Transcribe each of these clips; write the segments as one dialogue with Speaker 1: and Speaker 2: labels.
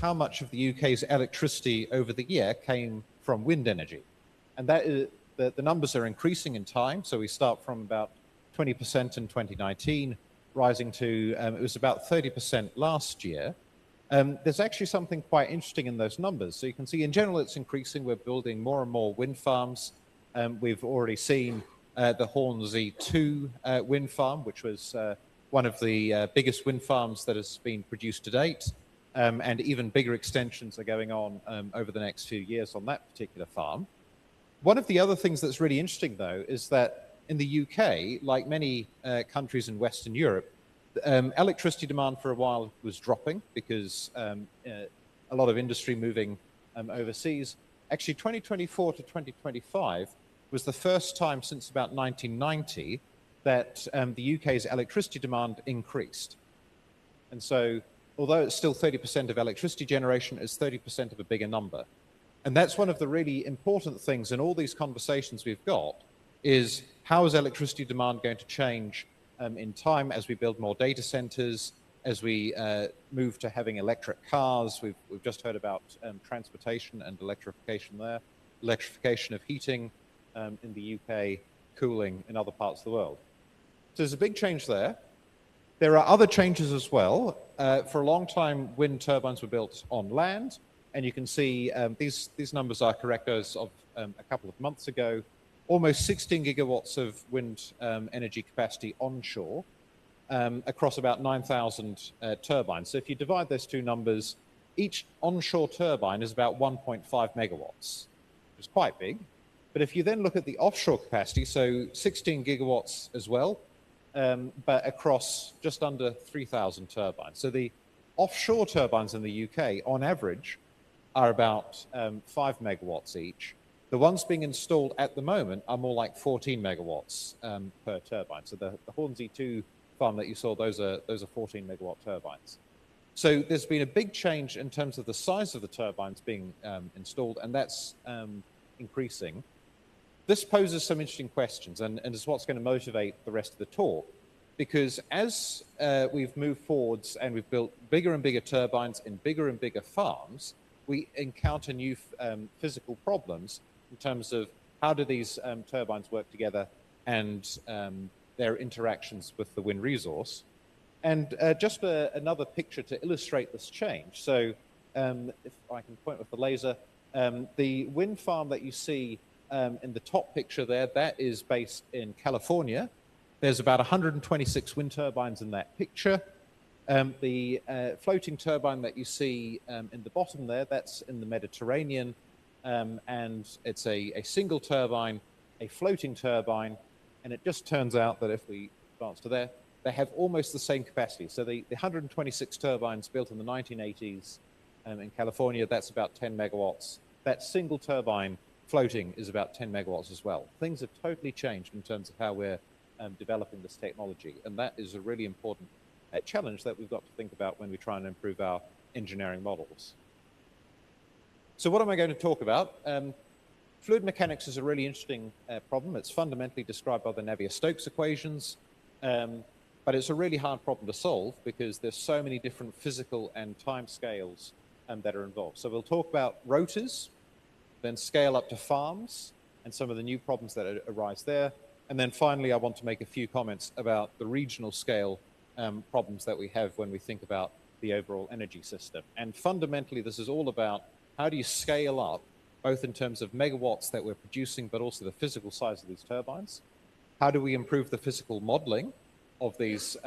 Speaker 1: how much of the UK's electricity over the year came from wind energy. And that is, the numbers are increasing in time. So we start from about 20% in 2019, rising to, it was about 30% last year. There's actually something quite interesting in those numbers. So you can see in general it's increasing. We're building more and more wind farms. We've already seen the Hornsea 2 wind farm, which was one of the biggest wind farms that has been produced to date. And even bigger extensions are going on over the next few years on that particular farm. One of the other things that's really interesting, though, is that in the UK, like many countries in Western Europe, electricity demand for a while was dropping because a lot of industry moving overseas. Actually, 2024 to 2025 was the first time since about 1990 that the UK's electricity demand increased. And so, although it's still 30% of electricity generation, it's 30% of a bigger number. And that's one of the really important things in all these conversations we've got is how is electricity demand going to change in time as we build more data centers, as we move to having electric cars. We've just heard about transportation and electrification there, electrification of heating in the UK, cooling in other parts of the world. So there's a big change there. There are other changes as well. For a long time, wind turbines were built on land, and you can see these numbers are correct as of a couple of months ago. Almost 16 gigawatts of wind energy capacity onshore across about 9,000 turbines. So if you divide those two numbers, each onshore turbine is about 1.5 megawatts, which is quite big. But if you then look at the offshore capacity, so 16 gigawatts as well, but across just under 3,000 turbines. So the offshore turbines in the UK, on average, are about 5 megawatts each. The ones being installed at the moment are more like 14 megawatts per turbine. So the Hornsea 2 farm that you saw, those are 14 megawatt turbines. So there's been a big change in terms of the size of the turbines being installed, and that's increasing. This poses some interesting questions, and is what's going to motivate the rest of the talk. Because as we've moved forwards and we've built bigger and bigger turbines in bigger and bigger farms, we encounter new physical problems in terms of how do these turbines work together and their interactions with the wind resource. And just another picture to illustrate this change. So if I can point with the laser, the wind farm that you see in the top picture there, that is based in California. There's about 126 wind turbines in that picture. The floating turbine that you see in the bottom there, that's in the Mediterranean, and it's a single turbine, a floating turbine, and it just turns out that if we advance to there, they have almost the same capacity. So the 126 turbines built in the 1980s in California, that's about 10 megawatts. That single turbine floating is about 10 megawatts as well. Things have totally changed in terms of how we're developing this technology, and that is a really important challenge that we've got to think about when we try and improve our engineering models. So what am I going to talk about? Fluid mechanics is a really interesting problem. It's fundamentally described by the Navier-Stokes equations, but it's a really hard problem to solve because there's so many different physical and time scales that are involved. So we'll talk about rotors, then scale up to farms and some of the new problems that arise there. And then finally, I want to make a few comments about the regional scale problems that we have when we think about the overall energy system. And fundamentally, this is all about how do you scale up, both in terms of megawatts that we're producing, but also the physical size of these turbines. How do we improve the physical modeling of these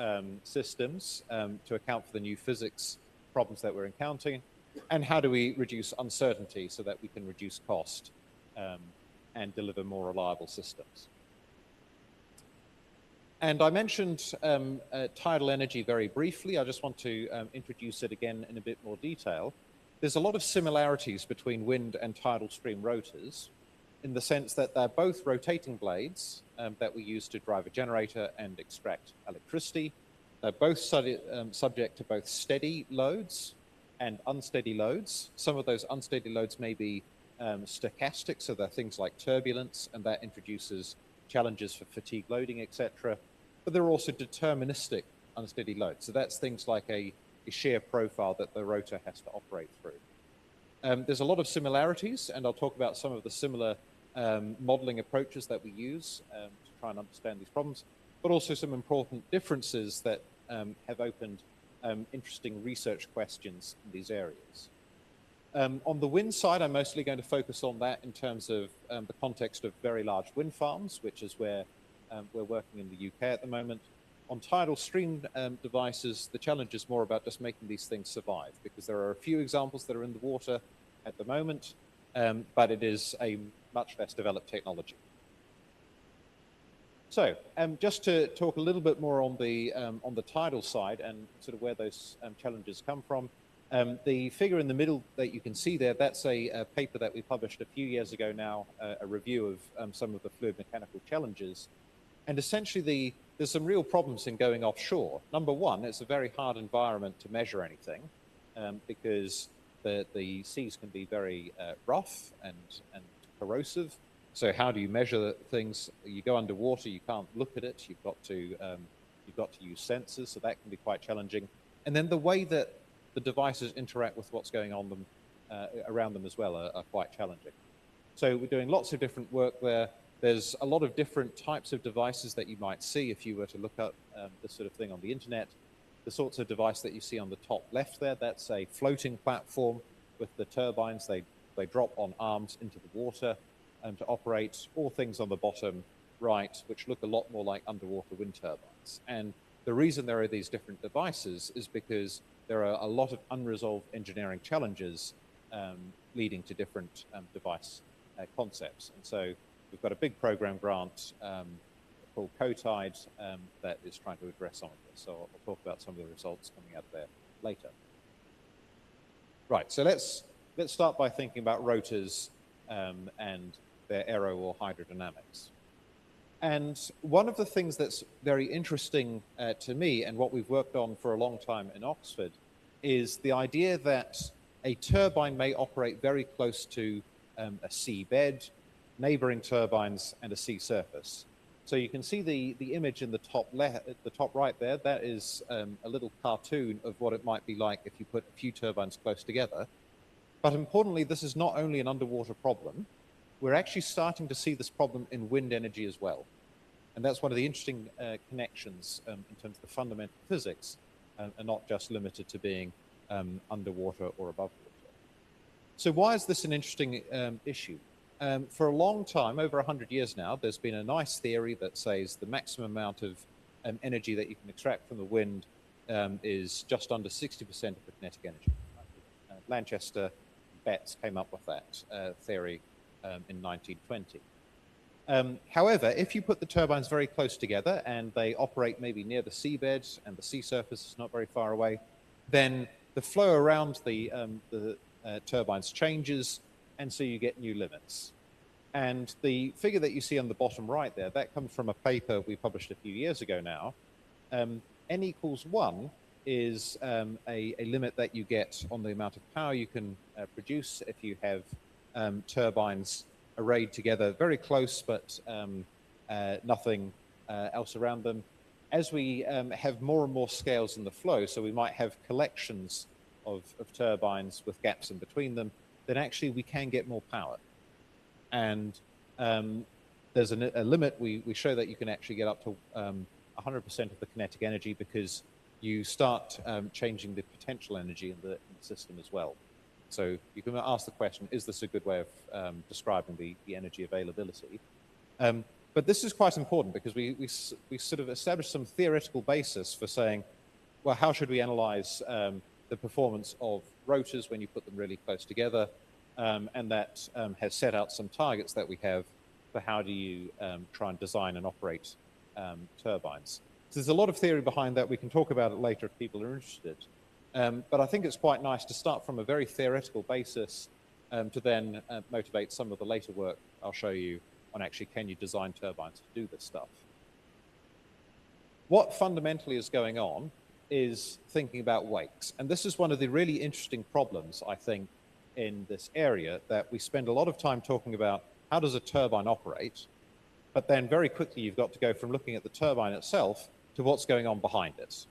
Speaker 1: systems to account for the new physics problems that we're encountering? And how do we reduce uncertainty so that we can reduce cost and deliver more reliable systems? And I mentioned tidal energy very briefly. I just want to introduce it again in a bit more detail. There's a lot of similarities between wind and tidal stream rotors in the sense that they're both rotating blades that we use to drive a generator and extract electricity. They're both subject to both steady loads and unsteady loads. Some of those unsteady loads may be stochastic, so they're things like turbulence, and that introduces challenges for fatigue loading, etc. But there are also deterministic unsteady loads. So that's things like a shear profile that the rotor has to operate through. There's a lot of similarities, and I'll talk about some of the similar modeling approaches that we use to try and understand these problems, but also some important differences that have opened interesting research questions in these areas. On the wind side, I'm mostly going to focus on that in terms of the context of very large wind farms, which is where we're working in the UK at the moment. On tidal stream devices, the challenge is more about just making these things survive, because there are a few examples that are in the water at the moment, but it is a much less developed technology. So just to talk a little bit more on the tidal side and sort of where those challenges come from, the figure in the middle that you can see there, that's a paper that we published a few years ago now, a review of some of the fluid mechanical challenges. And essentially, there's some real problems in going offshore. Number one, it's a very hard environment to measure anything because the seas can be very rough and corrosive. So how do you measure things? You go underwater, you can't look at it. You've got to use sensors, so that can be quite challenging. And then the way that the devices interact with what's going on around them as well are quite challenging. So we're doing lots of different work there. There's a lot of different types of devices that you might see if you were to look up this sort of thing on the internet. The sorts of device that you see on the top left there, that's a floating platform with the turbines. They drop on arms into the water to operate, or things on the bottom right, which look a lot more like underwater wind turbines. And the reason there are these different devices is because there are a lot of unresolved engineering challenges leading to different device concepts. And so we've got a big program grant called COTIDE that is trying to address some of this. So I'll talk about some of the results coming out there later. Right, so let's start by thinking about rotors and their aero or hydrodynamics. And one of the things that's very interesting to me, and what we've worked on for a long time in Oxford, is the idea that a turbine may operate very close to a seabed, neighboring turbines, and a sea surface. So you can see the image in the top right there. That is a little cartoon of what it might be like if you put a few turbines close together. But importantly, this is not only an underwater problem. We're actually starting to see this problem in wind energy as well. And that's one of the interesting connections in terms of the fundamental physics, and not just limited to being underwater or above water. So why is this an interesting issue? For a long time, over 100 years now, there's been a nice theory that says the maximum amount of energy that you can extract from the wind is just under 60% of the kinetic energy. Lanchester Betts came up with that theory in 1920. However, if you put the turbines very close together and they operate maybe near the seabed and the sea surface is not very far away, then the flow around the turbines changes, and so you get new limits. And the figure that you see on the bottom right there, that comes from a paper we published a few years ago now. N equals 1 is a limit that you get on the amount of power you can produce if you have turbines arrayed together very close, but nothing else around them. As we have more and more scales in the flow, so we might have collections of turbines with gaps in between them, then actually we can get more power. And there's a limit. We show that you can actually get up to 100% of the kinetic energy because you start changing the potential energy in the system as well. So you can ask the question, is this a good way of describing the energy availability? But this is quite important because we sort of established some theoretical basis for saying, well, how should we analyze the performance of rotors when you put them really close together? And that has set out some targets that we have for how do you try and design and operate turbines. So there's a lot of theory behind that. We can talk about it later if people are interested. But I think it's quite nice to start from a very theoretical basis to then motivate some of the later work I'll show you on actually can you design turbines to do this stuff. What fundamentally is going on is thinking about wakes. And this is one of the really interesting problems, I think, in this area, that we spend a lot of time talking about how does a turbine operate, but then very quickly you've got to go from looking at the turbine itself to what's going on behind it.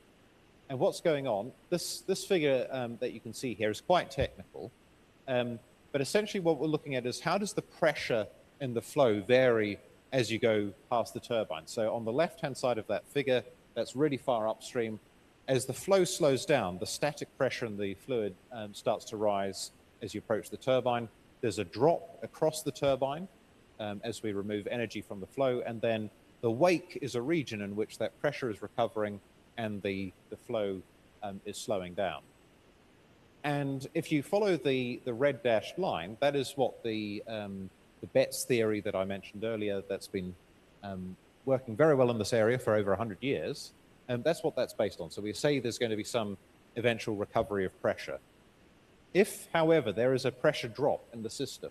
Speaker 1: And what's going on, this figure that you can see here is quite technical, but essentially what we're looking at is how does the pressure in the flow vary as you go past the turbine. So on the left-hand side of that figure, that's really far upstream. As the flow slows down, the static pressure in the fluid starts to rise as you approach the turbine. There's a drop across the turbine as we remove energy from the flow, and then the wake is a region in which that pressure is recovering and the flow is slowing down. And if you follow the red dashed line, that is what the BETS theory that I mentioned earlier that's been working very well in this area for over 100 years, and that's what that's based on. So we say there's going to be some eventual recovery of pressure. If, however, there is a pressure drop in the system,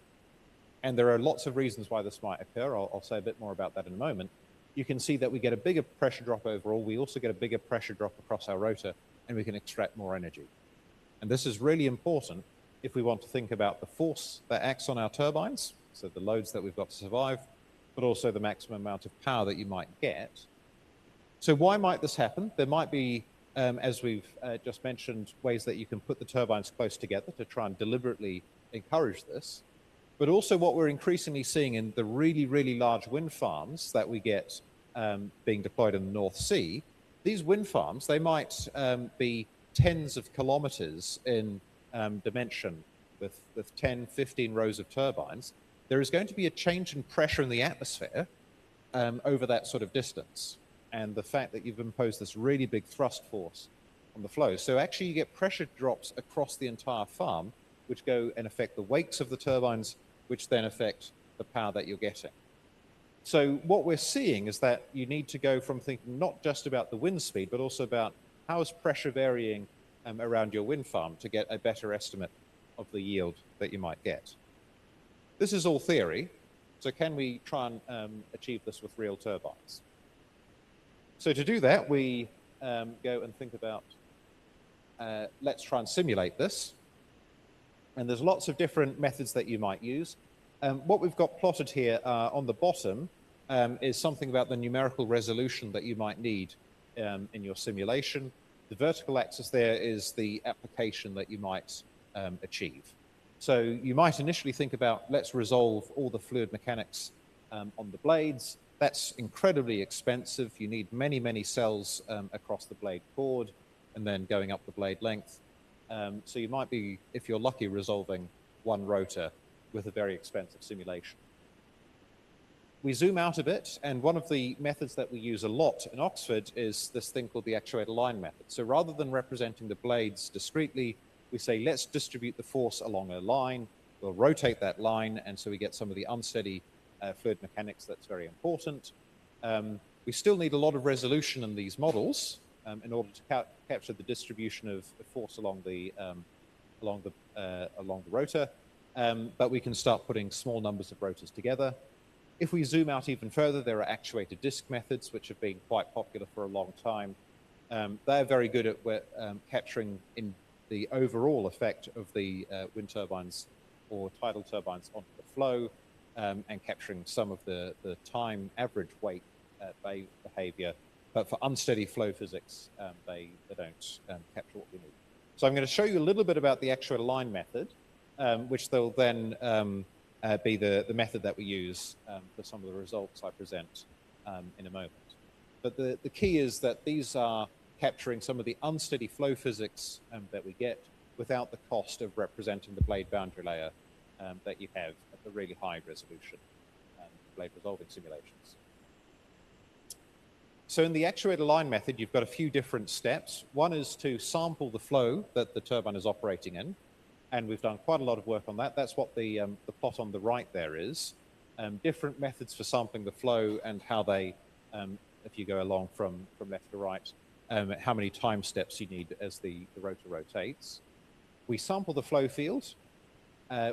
Speaker 1: and there are lots of reasons why this might occur, I'll say a bit more about that in a moment, you can see that we get a bigger pressure drop overall. We also get a bigger pressure drop across our rotor, and we can extract more energy. And this is really important if we want to think about the force that acts on our turbines, so the loads that we've got to survive, but also the maximum amount of power that you might get. So why might this happen? There might be, as we've just mentioned, ways that you can put the turbines close together to try and deliberately encourage this. But also what we're increasingly seeing in the really, really large wind farms that we get being deployed in the North Sea, these wind farms, they might be tens of kilometers in dimension with 10, 15 rows of turbines. There is going to be a change in pressure in the atmosphere over that sort of distance. And the fact that you've imposed this really big thrust force on the flow. So actually you get pressure drops across the entire farm, which go and affect the wakes of the turbines, which then affect the power that you're getting. So what we're seeing is that you need to go from thinking not just about the wind speed, but also about how is pressure varying around your wind farm to get a better estimate of the yield that you might get. This is all theory, so can we try and achieve this with real turbines? So to do that, we go and think about, let's try and simulate this. And there's lots of different methods that you might use. What we've got plotted here on the bottom is something about the numerical resolution that you might need in your simulation. The vertical axis there is the application that you might achieve. So you might initially think about, let's resolve all the fluid mechanics on the blades. That's incredibly expensive. You need many, many cells across the blade chord and then going up the blade length. So you might be, if you're lucky, resolving one rotor with a very expensive simulation. We zoom out a bit, and one of the methods that we use a lot in Oxford is this thing called the actuator line method. So rather than representing the blades discretely, we say, let's distribute the force along a line. We'll rotate that line, and so we get some of the unsteady fluid mechanics. That's very important. We still need a lot of resolution in these models in order to capture the distribution of force along the rotor, but we can start putting small numbers of rotors together. If we zoom out even further, there are actuator disk methods, which have been quite popular for a long time. They're very good at capturing in the overall effect of the wind turbines or tidal turbines onto the flow and capturing some of the time average wake behavior. But for unsteady flow physics, they don't capture what we need. So I'm going to show you a little bit about the actuator line method, which will then be the method that we use for some of the results I present in a moment. But the key is that these are capturing some of the unsteady flow physics that we get without the cost of representing the blade boundary layer that you have at the really high resolution blade resolving simulations. So in the actuator line method, you've got a few different steps. One is to sample the flow that the turbine is operating in, and we've done quite a lot of work on that. That's what the plot on the right there is. Different methods for sampling the flow and how they, if you go along from left to right, how many time steps you need as the rotor rotates. We sample the flow field.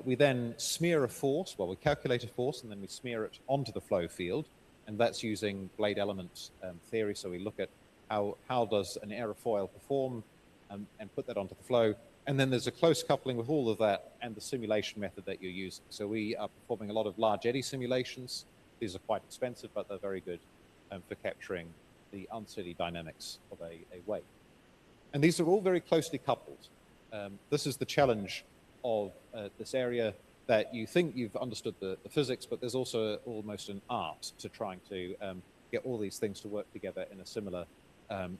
Speaker 1: We then smear a force. Well, we calculate a force, and then we smear it onto the flow field. And that's using blade element theory. So we look at how does an aerofoil perform and put that onto the flow. And then there's a close coupling with all of that and the simulation method that you're using. So we are performing a lot of large eddy simulations. These are quite expensive, but they're very good for capturing the unsteady dynamics of a wake. And these are all very closely coupled. This is the challenge of this area, that you think you've understood the physics, but there's also almost an art to trying to get all these things to work together in a similar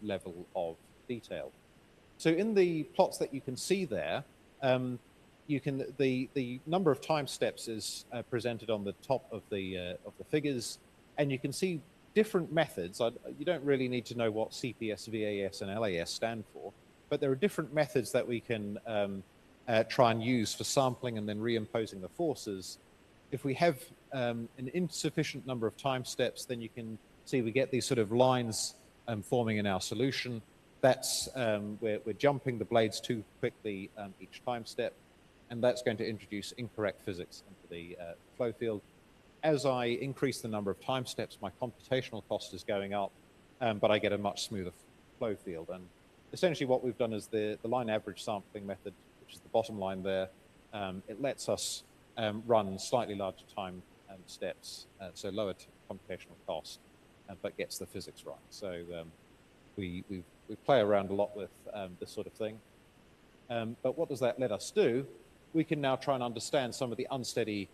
Speaker 1: level of detail. So in the plots that you can see there, the number of time steps is presented on the top of the figures, and you can see different methods. You don't really need to know what CPS, VAS, and LAS stand for, but there are different methods that we can try and use for sampling and then reimposing the forces. If we have an insufficient number of time steps, then you can see we get these sort of lines forming in our solution. That's we're jumping the blades too quickly each time step, and that's going to introduce incorrect physics into the flow field. As I increase the number of time steps, my computational cost is going up, but I get a much smoother flow field. And essentially what we've done is the line average sampling method, which is the bottom line there, it lets us run slightly larger time steps, so lower computational cost, but gets the physics right. So we play around a lot with this sort of thing. But what does that let us do? We can now try and understand some of the unsteady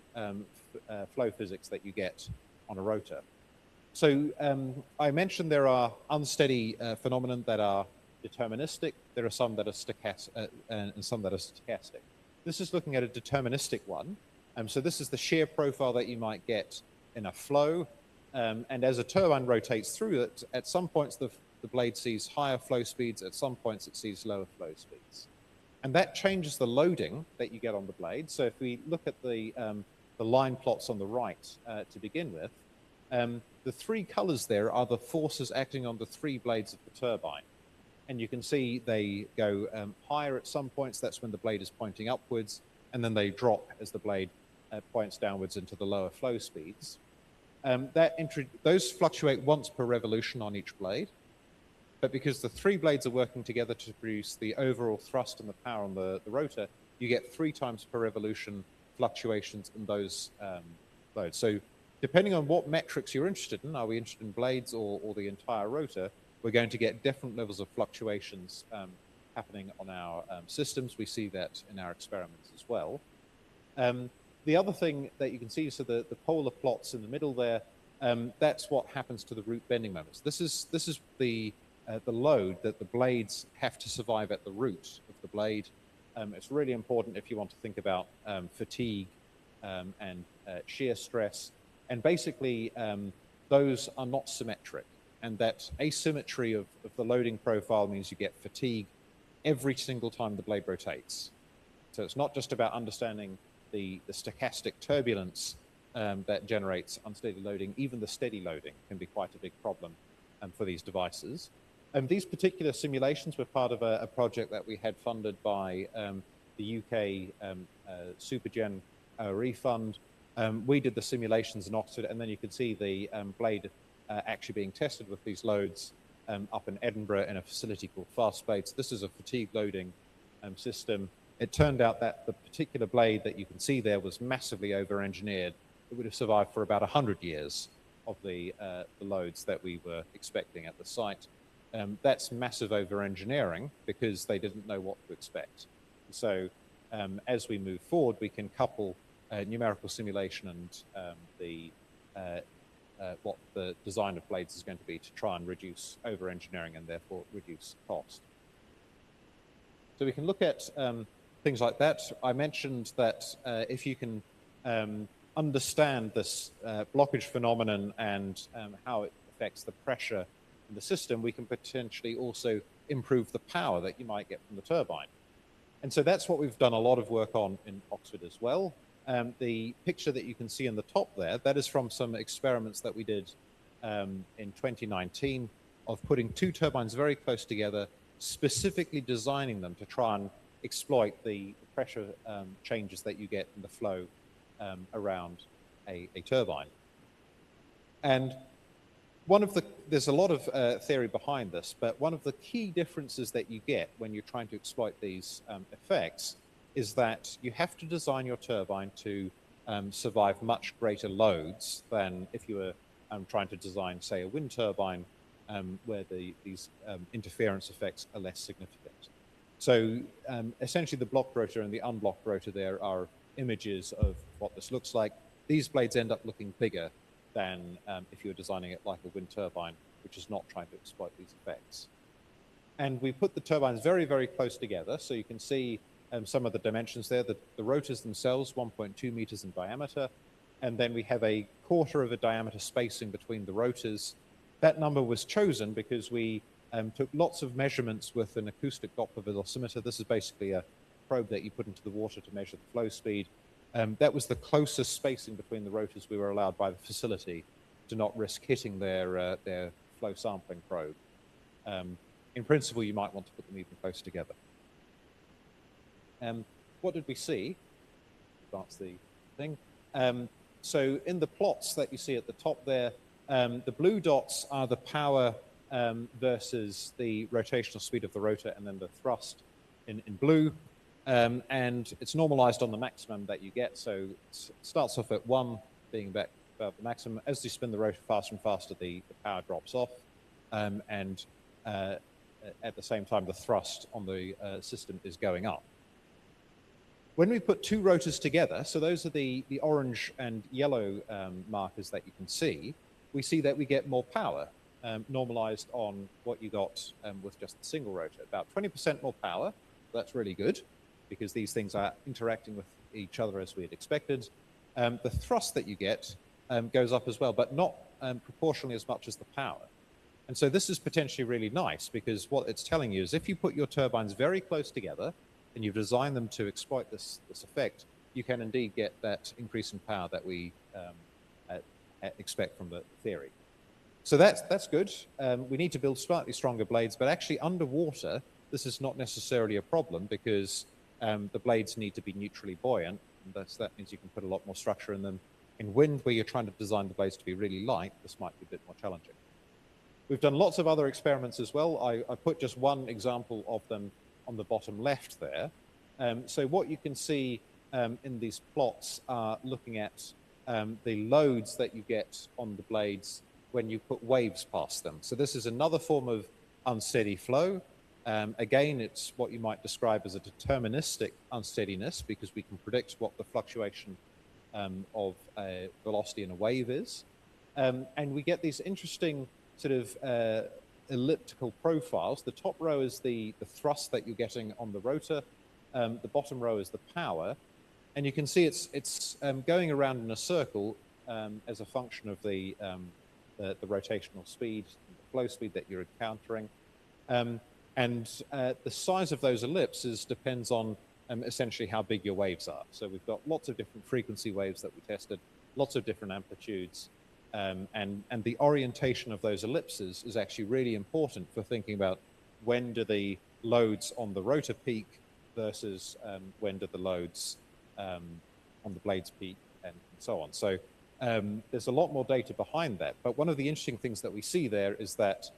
Speaker 1: flow physics that you get on a rotor. So I mentioned there are unsteady phenomena that are deterministic. There are some that are stochastic, and some that are stochastic. This is looking at a deterministic one. So this is the shear profile that you might get in a flow. And as a turbine rotates through it, at some points the blade sees higher flow speeds, at some points it sees lower flow speeds. And that changes the loading that you get on the blade. So if we look at the line plots on the right to begin with, the three colors there are the forces acting on the three blades of the turbine. And you can see they go higher at some points. That's when the blade is pointing upwards, and then they drop as the blade points downwards into the lower flow speeds. Those fluctuate once per revolution on each blade, but because the three blades are working together to produce the overall thrust and the power on the rotor, you get 3 times per revolution fluctuations in those loads. So depending on what metrics you're interested in, are we interested in blades or the entire rotor, we're going to get different levels of fluctuations happening on our systems. We see that in our experiments as well. The other thing that you can see, so the polar plots in the middle there, that's what happens to the root bending moments. This is the load that the blades have to survive at the root of the blade. It's really important if you want to think about fatigue and shear stress. And basically, those are not symmetric. And that asymmetry of the loading profile means you get fatigue every single time the blade rotates. So it's not just about understanding the stochastic turbulence that generates unsteady loading. Even the steady loading can be quite a big problem for these devices. These particular simulations were part of a project that we had funded by the UK Supergen ORE fund. We did the simulations in Oxford, and then you can see the blade actually being tested with these loads up in Edinburgh in a facility called Fastblades. This is a fatigue loading system. It turned out that the particular blade that you can see there was massively over-engineered. It would have survived for about 100 years of the loads that we were expecting at the site. That's massive over-engineering because they didn't know what to expect. So as we move forward, we can couple numerical simulation and what the design of blades is going to be to try and reduce over-engineering and therefore reduce cost. So we can look at things like that. I mentioned that if you can understand this blockage phenomenon and how it affects the pressure in the system, we can potentially also improve the power that you might get from the turbine. And so that's what we've done a lot of work on in Oxford as well. The picture that you can see in the top there, that is from some experiments that we did in 2019 of putting 2 turbines very close together, specifically designing them to try and exploit the pressure changes that you get in the flow around a turbine. And there's a lot of theory behind this, but one of the key differences that you get when you're trying to exploit these effects is that you have to design your turbine to survive much greater loads than if you were trying to design, say, a wind turbine where these interference effects are less significant. So essentially the blocked rotor and the unblocked rotor there are images of what this looks like. These blades end up looking bigger than if you were designing it like a wind turbine, which is not trying to exploit these effects. And we put the turbines very, very close together. So you can see some of the dimensions there. The rotors themselves, 1.2 meters in diameter. And then we have a quarter of a diameter spacing between the rotors. That number was chosen because we took lots of measurements with an acoustic Doppler velocimeter. This is basically a probe that you put into the water to measure the flow speed. That was the closest spacing between the rotors we were allowed by the facility to not risk hitting their flow sampling probe. In principle, you might want to put them even close together. What did we see? That's the thing. So in the plots that you see at the top there, the blue dots are the power versus the rotational speed of the rotor, and then the thrust in blue. And it's normalized on the maximum that you get. So it starts off at 1, being about the maximum. As you spin the rotor faster and faster, the power drops off. And at the same time, the thrust on the system is going up. When we put two rotors together, so those are the orange and yellow markers that you can see, we see that we get more power normalized on what you got with just the single rotor. About 20% more power. That's really good, because these things are interacting with each other as we had expected. The thrust that you get goes up as well, but not proportionally as much as the power. And so this is potentially really nice, because what it's telling you is if you put your turbines very close together and you've designed them to exploit this effect, you can indeed get that increase in power that we expect from the theory. So that's good. We need to build slightly stronger blades, but actually underwater, this is not necessarily a problem, because the blades need to be neutrally buoyant. And that means you can put a lot more structure in them. In wind, where you're trying to design the blades to be really light, this might be a bit more challenging. We've done lots of other experiments as well. I put just one example of them on the bottom left there. So what you can see in these plots are looking at the loads that you get on the blades when you put waves past them. So this is another form of unsteady flow. Again, it's what you might describe as a deterministic unsteadiness, because we can predict what the fluctuation of velocity in a wave is. And we get these interesting sort of elliptical profiles. The top row is the thrust that you're getting on the rotor. The bottom row is the power. And you can see it's going around in a circle as a function of the rotational speed, the flow speed that you're encountering. And the size of those ellipses depends on essentially how big your waves are. So we've got lots of different frequency waves that we tested, lots of different amplitudes. And the orientation of those ellipses is actually really important for thinking about when do the loads on the rotor peak versus when do the loads on the blades peak, and so on. So there's a lot more data behind that. But one of the interesting things that we see there is that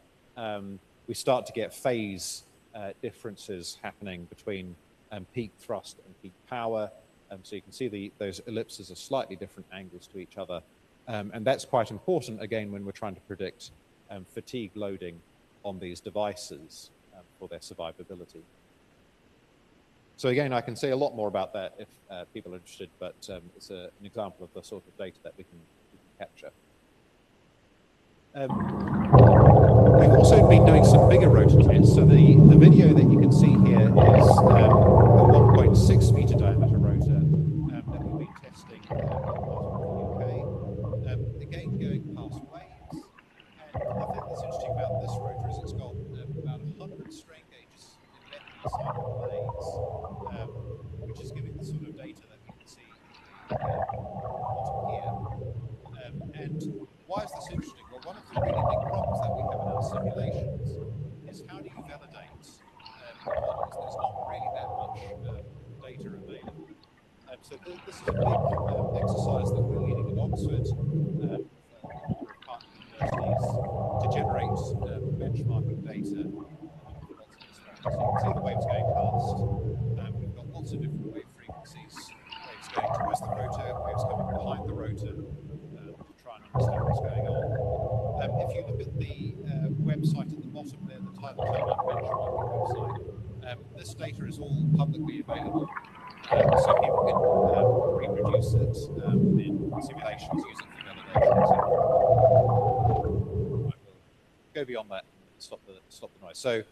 Speaker 1: we start to get phase differences happening between peak thrust and peak power. So you can see those ellipses are slightly different angles to each other. And that's quite important, again, when we're trying to predict fatigue loading on these devices for their survivability. So again, I can say a lot more about that if people are interested, but it's an example of the sort of data that we can capture. We've also been doing some bigger rotor tests. So the video that you can see here is a 1.6 meter diameter rotor that we've been testing in the UK. Again, going past waves. And the thing that's interesting about this rotor is it's got about 100 strain gauges embedded inside the blades, which is giving the sort of data that we can see in the bottom here. And why is this interesting? Well, one of the really big problems that we have in our simulations is how do you validate models? There's not really that much data available. So this is a big exercise that we're leading at Oxford with a number of partner universities to generate benchmarking data for lots of experiments. You can see the waves going past. We've got lots of different wave frequencies, waves going towards the rotor, waves coming behind the rotor, to try and understand what's going on. If if you look at the website at the bottom there, the tidal turbine benchmark website, this data is all publicly available. So people can reproduce it in simulations, use it for validation, etc. I will go beyond that and stop the noise. So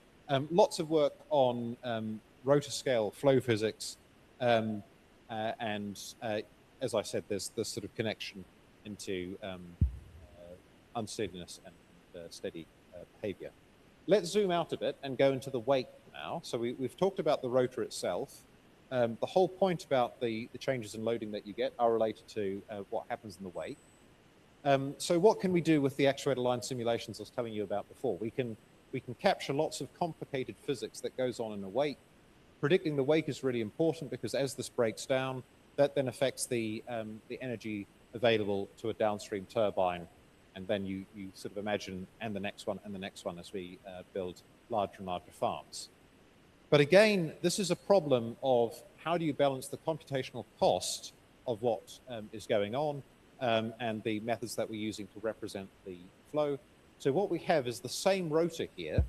Speaker 1: lots of work on rotor scale flow physics, and as I said, there's this sort of connection into unsteadiness and steady behavior. Let's zoom out a bit and go into the wake now. So we've talked about the rotor itself. The whole point about the changes in loading that you get are related to what happens in the wake. So what can we do with the actuator line simulations I was telling you about before? We can capture lots of complicated physics that goes on in a wake. Predicting the wake is really important because as this breaks down, that then affects the energy available to a downstream turbine. And then you sort of imagine, and the next one, and the next one as we build larger and larger farms. But again, this is a problem of how do you balance the computational cost of what is going on and the methods that we're using to represent the flow. So what we have is the same rotor here,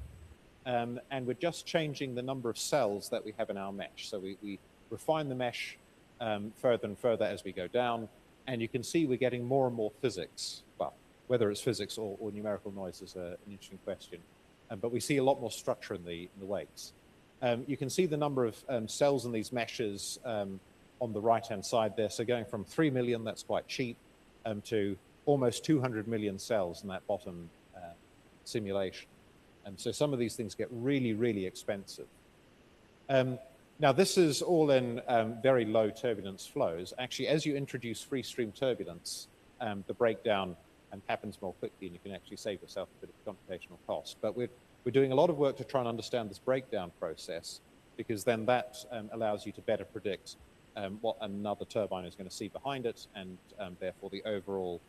Speaker 1: and we're just changing the number of cells that we have in our mesh. So we refine the mesh further and further as we go down, and you can see we're getting more and more physics. Well, whether it's physics or numerical noise is an interesting question, but we see a lot more structure in the wakes. You can see the number of cells in these meshes on the right-hand side there. So going from 3 million, that's quite cheap, to almost 200 million cells in that bottom simulation. And so some of these things get really, really expensive. Now, this is all in very low turbulence flows. Actually, as you introduce free stream turbulence, the breakdown happens more quickly, and you can actually save yourself a bit of computational cost. But we're doing a lot of work to try and understand this breakdown process, because then that allows you to better predict what another turbine is going to see behind it, and therefore the overall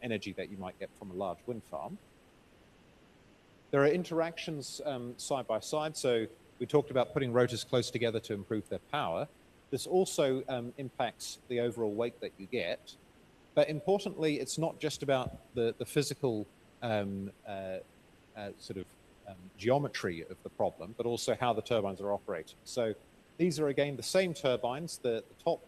Speaker 1: energy that you might get from a large wind farm. There are interactions side by side. So we talked about putting rotors close together to improve their power. This also impacts the overall wake that you get. But importantly, it's not just about the physical geometry of the problem, but also how the turbines are operating. So these are, again, the same turbines. The top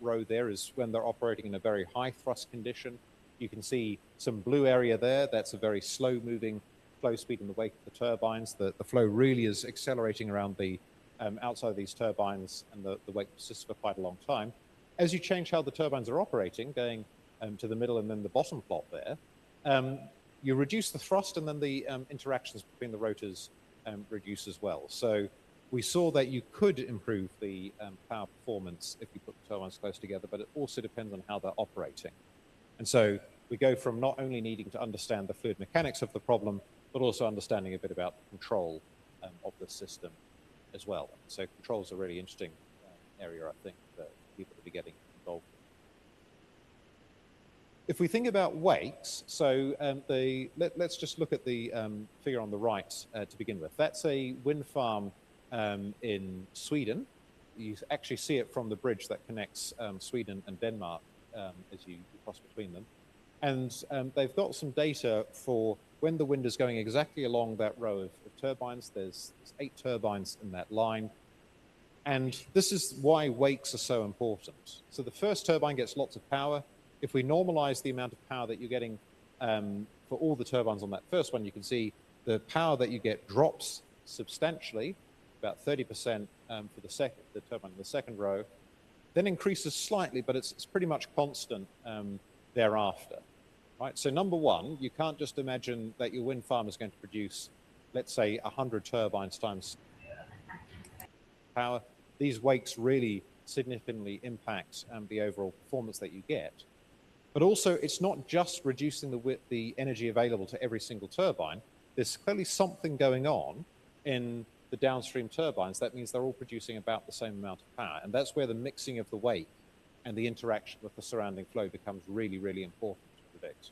Speaker 1: row there is when they're operating in a very high thrust condition. You can see some blue area there. That's a very slow moving flow speed in the wake of the turbines. The flow really is accelerating around the outside of these turbines, and the wake persists for quite a long time. As you change how the turbines are operating, going to the middle and then the bottom plot there, you reduce the thrust, and then the interactions between the rotors reduce as well. So we saw that you could improve the power performance if you put the turbines close together, but it also depends on how they're operating. And so we go from not only needing to understand the fluid mechanics of the problem, but also understanding a bit about the control of the system as well. So control is a really interesting area, I think, that people will be getting involved in. If we think about wakes, so let's just look at the figure on the right to begin with. That's a wind farm in Sweden. You actually see it from the bridge that connects Sweden and Denmark as you cross between them. And they've got some data for when the wind is going exactly along that row of turbines. There's 8 turbines in that line. And this is why wakes are so important. So the first turbine gets lots of power. If we normalize the amount of power that you're getting for all the turbines on that first one, you can see the power that you get drops substantially, about 30% for the turbine in the second row, then increases slightly, but it's pretty much constant thereafter. Right? So number one, you can't just imagine that your wind farm is going to produce, let's say, 100 turbines times power. These wakes really significantly impact the overall performance that you get. But also, it's not just reducing the energy available to every single turbine. There's clearly something going on in the downstream turbines. That means they're all producing about the same amount of power. And that's where the mixing of the wake and the interaction with the surrounding flow becomes really, really important to predict.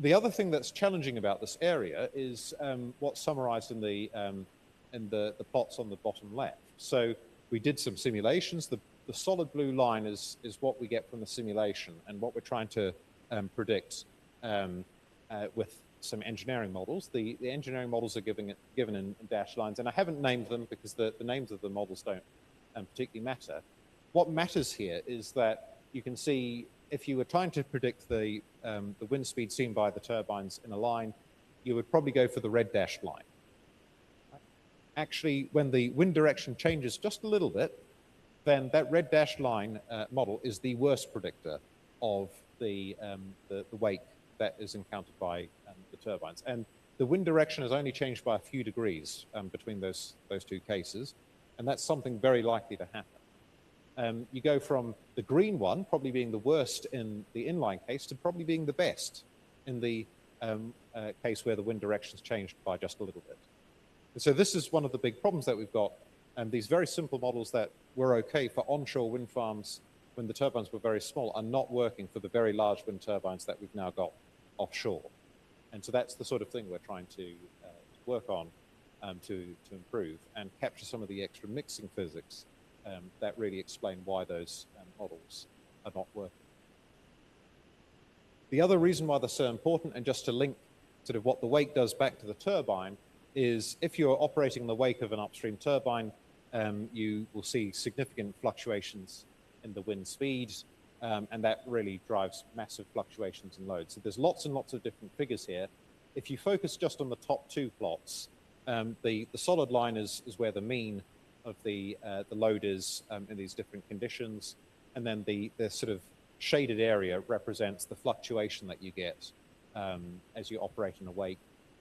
Speaker 1: The other thing that's challenging about this area is what's summarized in the plots on the bottom left. So we did some simulations. The solid blue line is what we get from the simulation and what we're trying to predict with some engineering models. The engineering models are given in dashed lines, and I haven't named them because the names of the models don't particularly matter. What matters here is that you can see if you were trying to predict the wind speed seen by the turbines in a line, you would probably go for the red dashed line. Actually, when the wind direction changes just a little bit, then that red dashed line model is the worst predictor of the wake that is encountered by the turbines. And the wind direction has only changed by a few degrees between those two cases, and that's something very likely to happen. You go from the green one, probably being the worst in the inline case, to probably being the best in the case where the wind direction's changed by just a little bit. And so this is one of the big problems that we've got. These very simple models that were okay for onshore wind farms when the turbines were very small are not working for the very large wind turbines that we've now got offshore. And so that's the sort of thing we're trying to work on to improve and capture some of the extra mixing physics that really explain why those models are not working. The other reason why they're so important, and just to link sort of what the wake does back to the turbine, is if you're operating in the wake of an upstream turbine, you will see significant fluctuations in the wind speed, and that really drives massive fluctuations in load. So there's lots and lots of different figures here. If you focus just on the top two plots, the solid line is where the mean of the load is in these different conditions, and then the sort of shaded area represents the fluctuation that you get as you operate in a wake.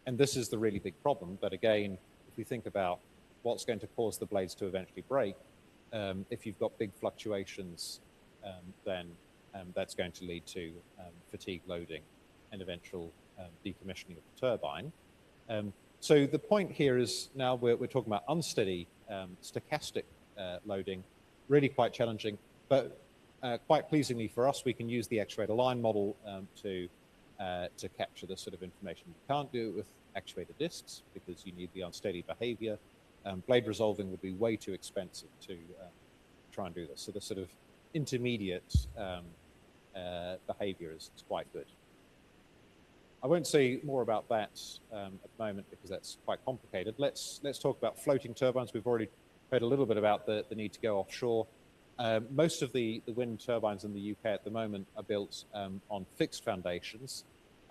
Speaker 1: And this is the really big problem. But again, if we think about what's going to cause the blades to eventually break, if you've got big fluctuations, then that's going to lead to fatigue loading and eventual decommissioning of the turbine. So the point here is now we're talking about unsteady stochastic loading, really quite challenging, but quite pleasingly for us, we can use the actuator line model to capture this sort of information. You can't do it with actuator disks because you need the unsteady behavior. Blade resolving would be way too expensive to try and do this. So the sort of intermediate behavior is quite good. I won't say more about that at the moment because that's quite complicated. Let's talk about floating turbines. We've already heard a little bit about the need to go offshore. Most of the wind turbines in the UK at the moment are built on fixed foundations,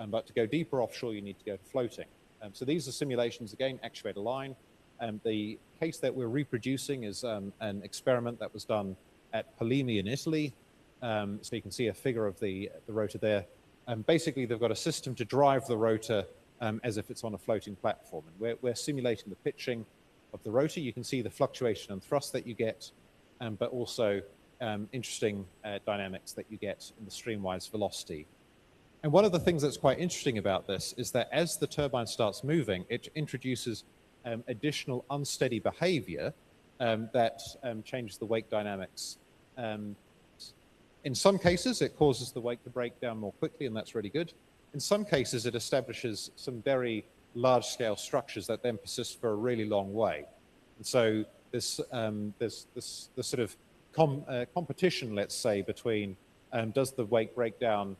Speaker 1: but to go deeper offshore, you need to go to floating. So these are simulations, again, actuator line. The case that we're reproducing is an experiment that was done at Polimi in Italy. So you can see a figure of the rotor there. Basically, they've got a system to drive the rotor as if it's on a floating platform. And we're simulating the pitching of the rotor. You can see the fluctuation and thrust that you get, but also interesting dynamics that you get in the streamwise velocity. And one of the things that's quite interesting about this is that as the turbine starts moving, it introduces additional unsteady behavior that changes the wake dynamics. In some cases, it causes the wake to break down more quickly, and that's really good. In some cases, it establishes some very large-scale structures that then persist for a really long way. And so this sort of competition, let's say, between does the wake breakdown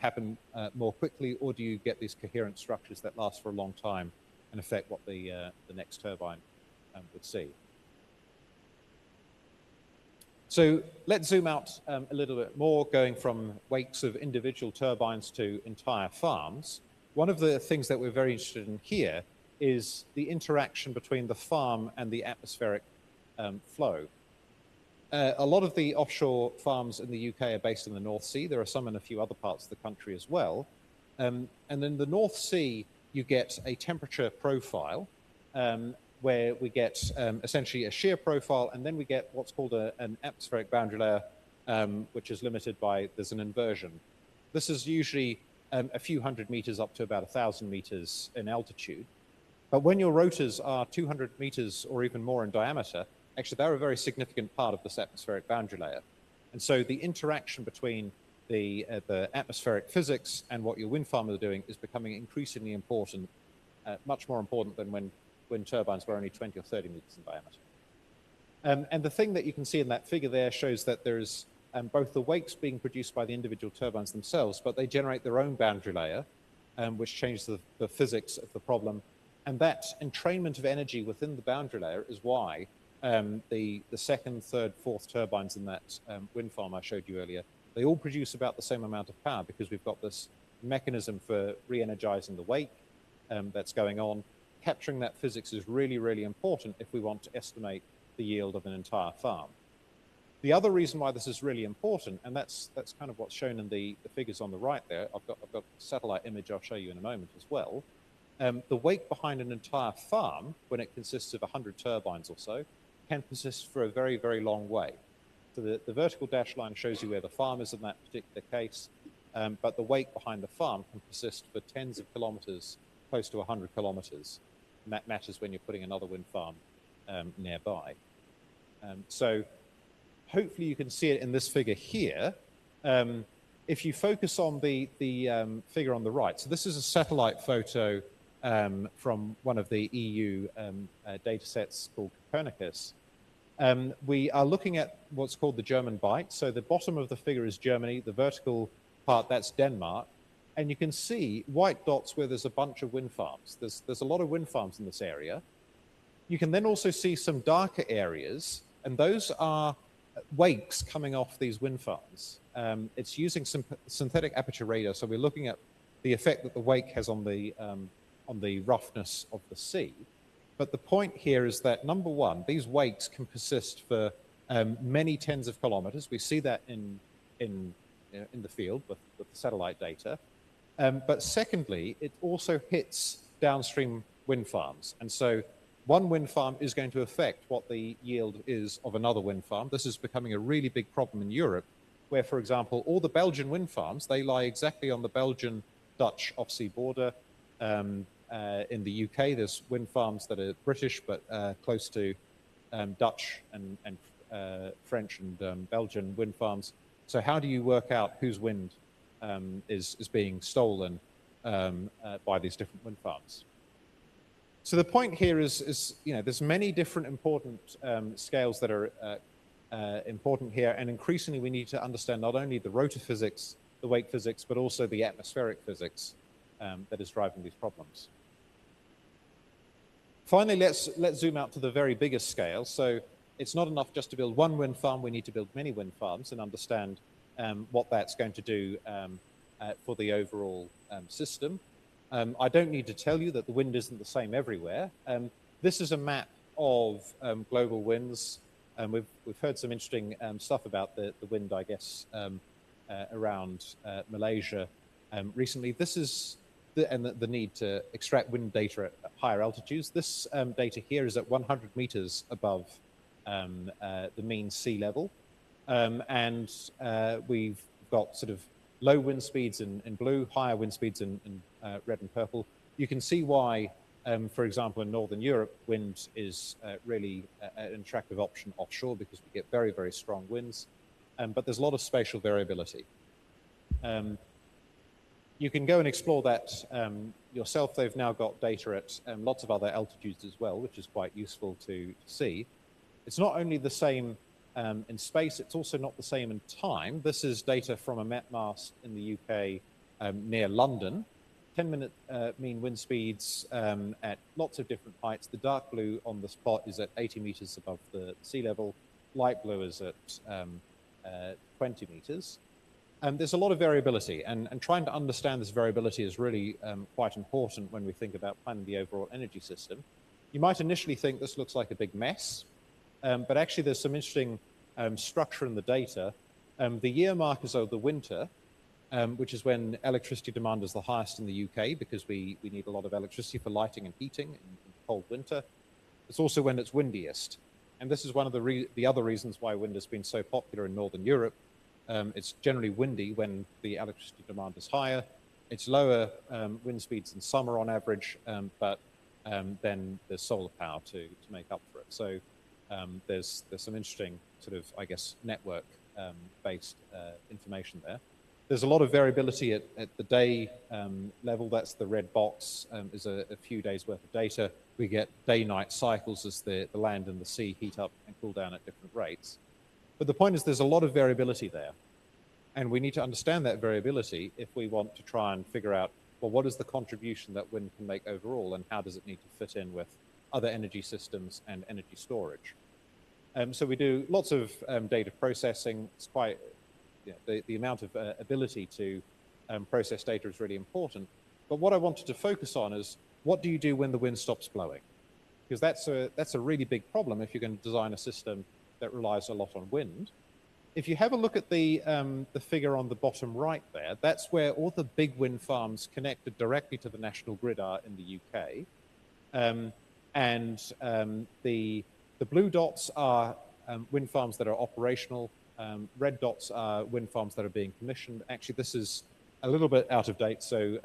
Speaker 1: happen more quickly, or do you get these coherent structures that last for a long time and affect what the next turbine would see? So let's zoom out a little bit more, going from wakes of individual turbines to entire farms. One of the things that we're very interested in here is the interaction between the farm and the atmospheric flow. A lot of the offshore farms in the UK are based in the North Sea. There are some in a few other parts of the country as well. And in the North Sea, you get a temperature profile where we get essentially a shear profile, and then we get what's called an atmospheric boundary layer, which is limited by, there's an inversion. This is usually a few hundred meters up to about 1,000 meters in altitude. But when your rotors are 200 meters or even more in diameter, actually they're a very significant part of this atmospheric boundary layer. And so the interaction between the atmospheric physics and what your wind farm are doing is becoming increasingly important, much more important than when wind turbines were only 20 or 30 meters in diameter. And the thing that you can see in that figure there shows that there's both the wakes being produced by the individual turbines themselves, but they generate their own boundary layer, which changes the physics of the problem. And that entrainment of energy within the boundary layer is why the second, third, fourth turbines in that wind farm I showed you earlier, they all produce about the same amount of power because we've got this mechanism for re-energizing the wake that's going on. Capturing that physics is really, really important if we want to estimate the yield of an entire farm. The other reason why this is really important, and that's kind of what's shown in the figures on the right there, I've got a satellite image I'll show you in a moment as well. The wake behind an entire farm, when it consists of 100 turbines or so, can persist for a very, very long way. So the vertical dashed line shows you where the farm is in that particular case, but the wake behind the farm can persist for tens of kilometers, close to 100 kilometers. And that matters when you're putting another wind farm nearby. So hopefully you can see it in this figure here. If you focus on the figure on the right, so this is a satellite photo from one of the EU data sets called Copernicus. We are looking at what's called the German Bight. So the bottom of the figure is Germany, the vertical part, that's Denmark. And you can see white dots where there's a bunch of wind farms. There's a lot of wind farms in this area. You can then also see some darker areas, and those are wakes coming off these wind farms. It's using some synthetic aperture radar, so we're looking at the effect that the wake has on the roughness of the sea. But the point here is that, number one, these wakes can persist for many tens of kilometers. We see that in the field with the satellite data. But secondly, it also hits downstream wind farms. And so one wind farm is going to affect what the yield is of another wind farm. This is becoming a really big problem in Europe, where, for example, all the Belgian wind farms, they lie exactly on the Belgian-Dutch off-sea border. In the UK, there's wind farms that are British, but close to Dutch and French and Belgian wind farms. So how do you work out whose wind is being stolen by these different wind farms? So the point here is there's many different important scales that are important here, and increasingly we need to understand not only the rotor physics, the wake physics, but also the atmospheric physics that is driving these problems. Finally, let's zoom out to the very biggest scale. So it's not enough just to build one wind farm, we need to build many wind farms and understand what that's going to do for the overall system. I don't need to tell you that the wind isn't the same everywhere. This is a map of global winds. We've heard some interesting stuff about the wind, I guess, around Malaysia recently. This is the need to extract wind data at higher altitudes. This data here is at 100 meters above the mean sea level. And we've got sort of low wind speeds in blue, higher wind speeds in red and purple. You can see why, for example, in Northern Europe, wind is really an attractive option offshore because we get very, very strong winds. But there's a lot of spatial variability. You can go and explore that yourself. They've now got data at lots of other altitudes as well, which is quite useful to see. It's not only the same in space, it's also not the same in time. This is data from a met mast in the UK near London. 10-minute mean wind speeds at lots of different heights. The dark blue on the spot is at 80 meters above the sea level. Light blue is at 20 meters. There's a lot of variability, and trying to understand this variability is really quite important when we think about planning the overall energy system. You might initially think this looks like a big mess, but actually there's some interesting structure in the data. The year markers are the winter, which is when electricity demand is the highest in the UK because we need a lot of electricity for lighting and heating in cold winter. It's also when it's windiest. And this is one of the other reasons why wind has been so popular in Northern Europe. It's generally windy when the electricity demand is higher. It's lower wind speeds in summer on average, but then there's solar power to make up for it. So there's some interesting sort of, I guess, network based information there. There's a lot of variability at the day level. That's the red box, is a few days worth of data. We get day-night cycles as the land and the sea heat up and cool down at different rates. But the point is there's a lot of variability there. And we need to understand that variability if we want to try and figure out well, what is the contribution that wind can make overall, and how does it need to fit in with other energy systems and energy storage? So we do lots of data processing. It's quite, the amount of ability to process data is really important. But what I wanted to focus on is, what do you do when the wind stops blowing? Because that's a really big problem if you're going to design a system that relies a lot on wind. If you have a look at the figure on the bottom right there, that's where all the big wind farms connected directly to the national grid are in the UK. The blue dots are wind farms that are operational. Red dots are wind farms that are being commissioned. Actually, this is a little bit out of date. So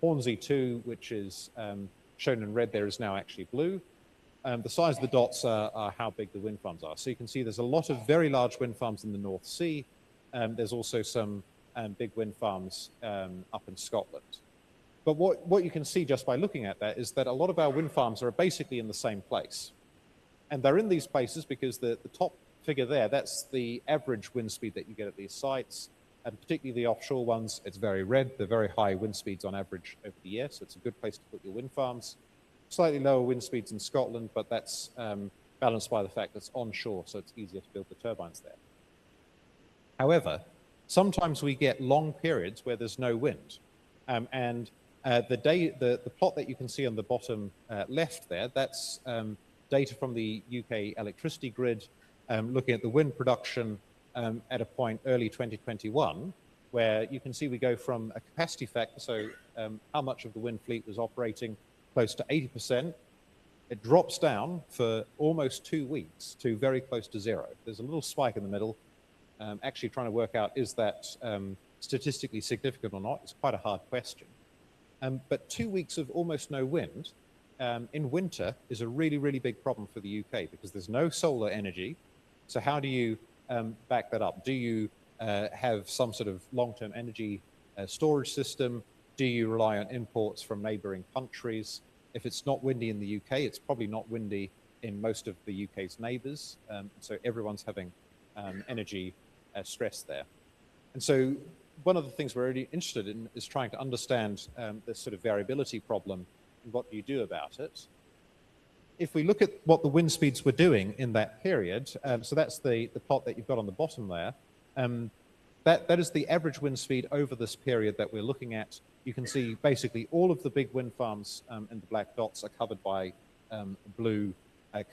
Speaker 1: Hornsey 2, which is shown in red there, is now actually blue. The size of the dots are how big the wind farms are. So you can see there's a lot of very large wind farms in the North Sea. There's also some big wind farms up in Scotland. But what you can see just by looking at that is that a lot of our wind farms are basically in the same place. And they're in these places because the top figure there, that's the average wind speed that you get at these sites. And particularly the offshore ones, it's very red. They're very high wind speeds on average over the year. So it's a good place to put your wind farms. Slightly lower wind speeds in Scotland, but that's balanced by the fact that it's onshore, so it's easier to build the turbines there. However, sometimes we get long periods where there's no wind. The plot that you can see on the bottom left there, that's data from the UK electricity grid, looking at the wind production at a point early 2021, where you can see we go from a capacity factor, so how much of the wind fleet was operating, close to 80%. It drops down for almost 2 weeks to very close to zero. There's a little spike in the middle. Actually trying to work out, is that statistically significant or not? It's quite a hard question. But 2 weeks of almost no wind in winter is a really, really big problem for the UK because there's no solar energy. So how do you back that up? Do you have some sort of long-term energy storage system? Do you rely on imports from neighboring countries? If it's not windy in the UK, it's probably not windy in most of the UK's neighbors. So everyone's having energy stress there. And so one of the things we're really interested in is trying to understand this sort of variability problem and what do you do about it. If we look at what the wind speeds were doing in that period, so that's the plot that you've got on the bottom there, that is the average wind speed over this period that we're looking at. You can see basically all of the big wind farms in the black dots are covered by blue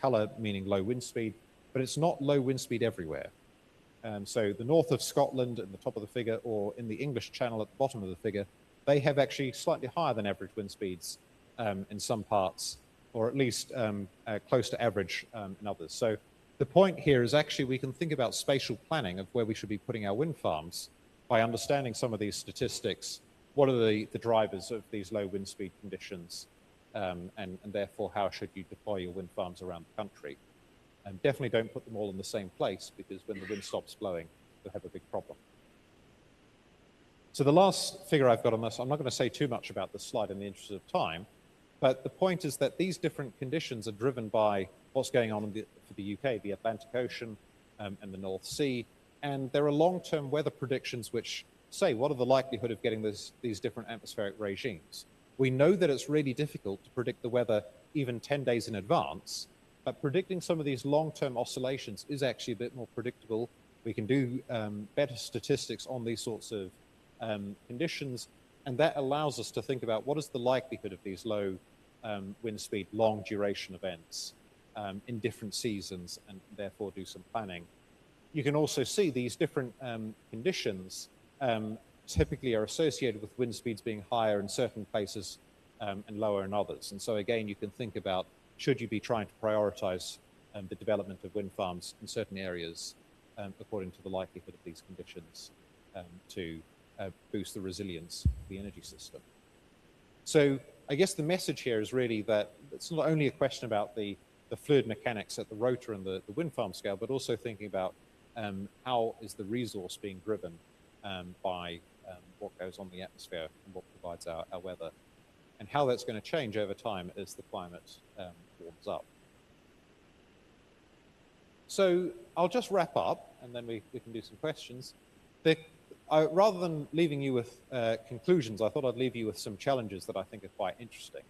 Speaker 1: color, meaning low wind speed, but it's not low wind speed everywhere. So the north of Scotland at the top of the figure, or in the English Channel at the bottom of the figure, they have actually slightly higher than average wind speeds in some parts, or at least close to average in others. So the point here is actually we can think about spatial planning of where we should be putting our wind farms by understanding some of these statistics. What are the drivers of these low wind speed conditions, and therefore how should you deploy your wind farms around the country? And definitely don't put them all in the same place, because when the wind stops blowing, you'll have a big problem. So the last figure I've got on this, I'm not going to say too much about this slide in the interest of time, but the point is that these different conditions are driven by what's going on for the UK, the Atlantic Ocean and the North Sea. And there are long-term weather predictions which say, what are the likelihood of getting these different atmospheric regimes? We know that it's really difficult to predict the weather even 10 days in advance, but predicting some of these long-term oscillations is actually a bit more predictable. We can do better statistics on these sorts of conditions, and that allows us to think about what is the likelihood of these low wind speed, long duration events in different seasons, and therefore do some planning. You can also see these different conditions typically are associated with wind speeds being higher in certain places and lower in others. And so again, you can think about, should you be trying to prioritize the development of wind farms in certain areas according to the likelihood of these conditions to boost the resilience of the energy system. So I guess the message here is really that it's not only a question about the fluid mechanics at the rotor and the wind farm scale, but also thinking about how is the resource being driven by what goes on in the atmosphere and what provides our weather, and how that's going to change over time as the climate warms up. So I'll just wrap up, and then we can do some questions. rather than leaving you with conclusions, I thought I'd leave you with some challenges that I think are quite interesting.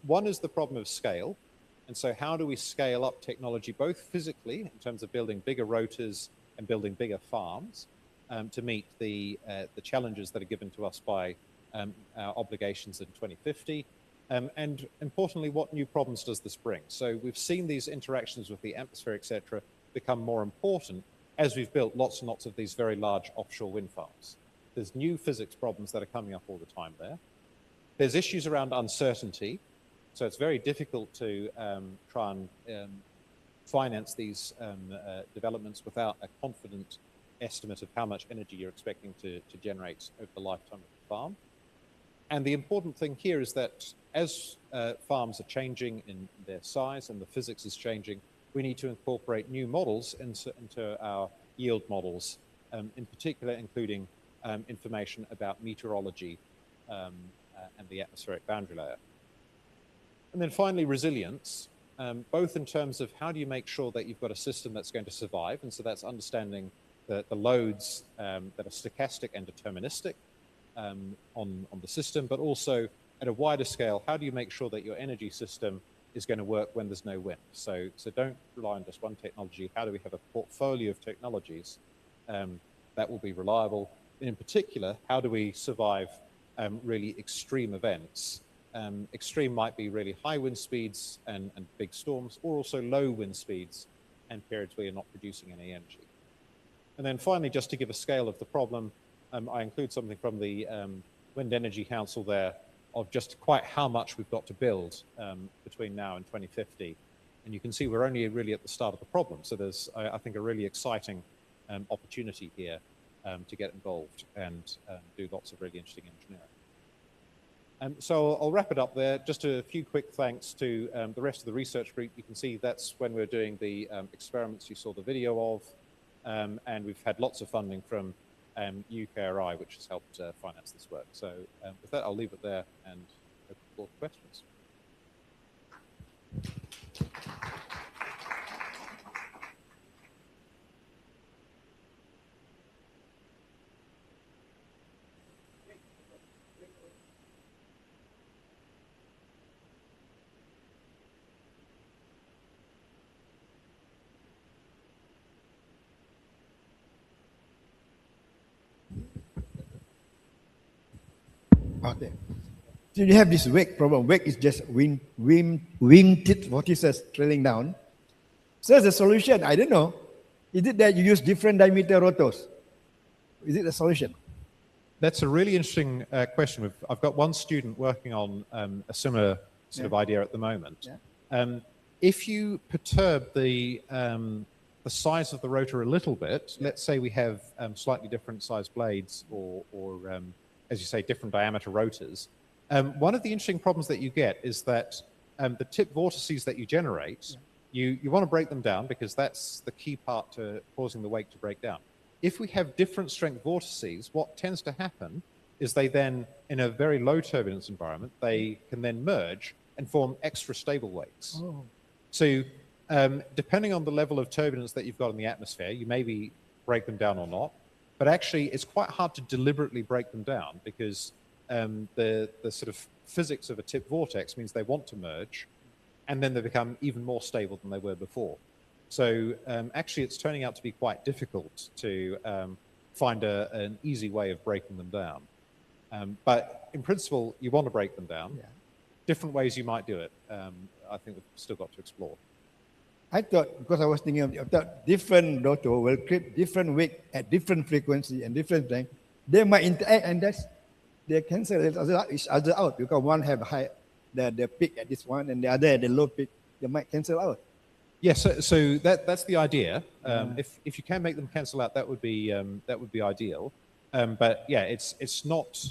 Speaker 1: One is the problem of scale. And so how do we scale up technology, both physically, in terms of building bigger rotors and building bigger farms, to meet the challenges that are given to us by our obligations in 2050? And importantly, what new problems does this bring? So we've seen these interactions with the atmosphere, et cetera, become more important as we've built lots and lots of these very large offshore wind farms. There's new physics problems that are coming up all the time there. There's issues around uncertainty. So it's very difficult to try and finance these developments without a confident estimate of how much energy you're expecting to generate over the lifetime of the farm. And the important thing here is that as farms are changing in their size and the physics is changing, we need to incorporate new models into our yield models, in particular including information about meteorology and the atmospheric boundary layer. And then finally, resilience, both in terms of how do you make sure that you've got a system that's going to survive, and so that's understanding the loads that are stochastic and deterministic on the system, but also at a wider scale, how do you make sure that your energy system is going to work when there's no wind? So don't rely on just one technology. How do we have a portfolio of technologies that will be reliable? And in particular, how do we survive really extreme events? Extreme might be really high wind speeds and big storms, or also low wind speeds and periods where you're not producing any energy. And then finally, just to give a scale of the problem, I include something from the Wind Energy Council there of just quite how much we've got to build between now and 2050. And you can see we're only really at the start of the problem. So there's, I think, a really exciting opportunity here to get involved and do lots of really interesting engineering. So I'll wrap it up there. Just a few quick thanks to the rest of the research group. You can see that's when we're doing the experiments you saw the video of. And we've had lots of funding from UKRI, which has helped finance this work. So with that, I'll leave it there and open the floor for questions.
Speaker 2: Okay. So you have this wake problem. Wake is just wingtip vortices trailing down. So the solution, I don't know. Is it that you use different diameter rotors? Is it a solution?
Speaker 1: That's a really interesting question. I've got one student working on a similar sort of idea at the moment. Yeah. If you perturb the size of the rotor a little bit, let's say we have slightly different size blades or as you say, different diameter rotors. One of the interesting problems that you get is that the tip vortices that you generate, you want to break them down because that's the key part to causing the wake to break down. If we have different strength vortices, what tends to happen is they then, in a very low turbulence environment, they can then merge and form extra stable wakes. Oh. So depending on the level of turbulence that you've got in the atmosphere, you maybe break them down or not. But actually, it's quite hard to deliberately break them down because the sort of physics of a tip vortex means they want to merge, and then they become even more stable than they were before. So actually, it's turning out to be quite difficult to find an easy way of breaking them down. But in principle, you want to break them down. Yeah. Different ways you might do it, I think we've still got to explore.
Speaker 2: I thought, because I was thinking of that different rotor will create different wake at different frequency and different strength. They might interact and they cancel each other out because one have high the peak at this one and the other at the low peak. They might cancel out.
Speaker 1: Yes, so that's the idea. If you can make them cancel out, that would be ideal. But yeah, it's not.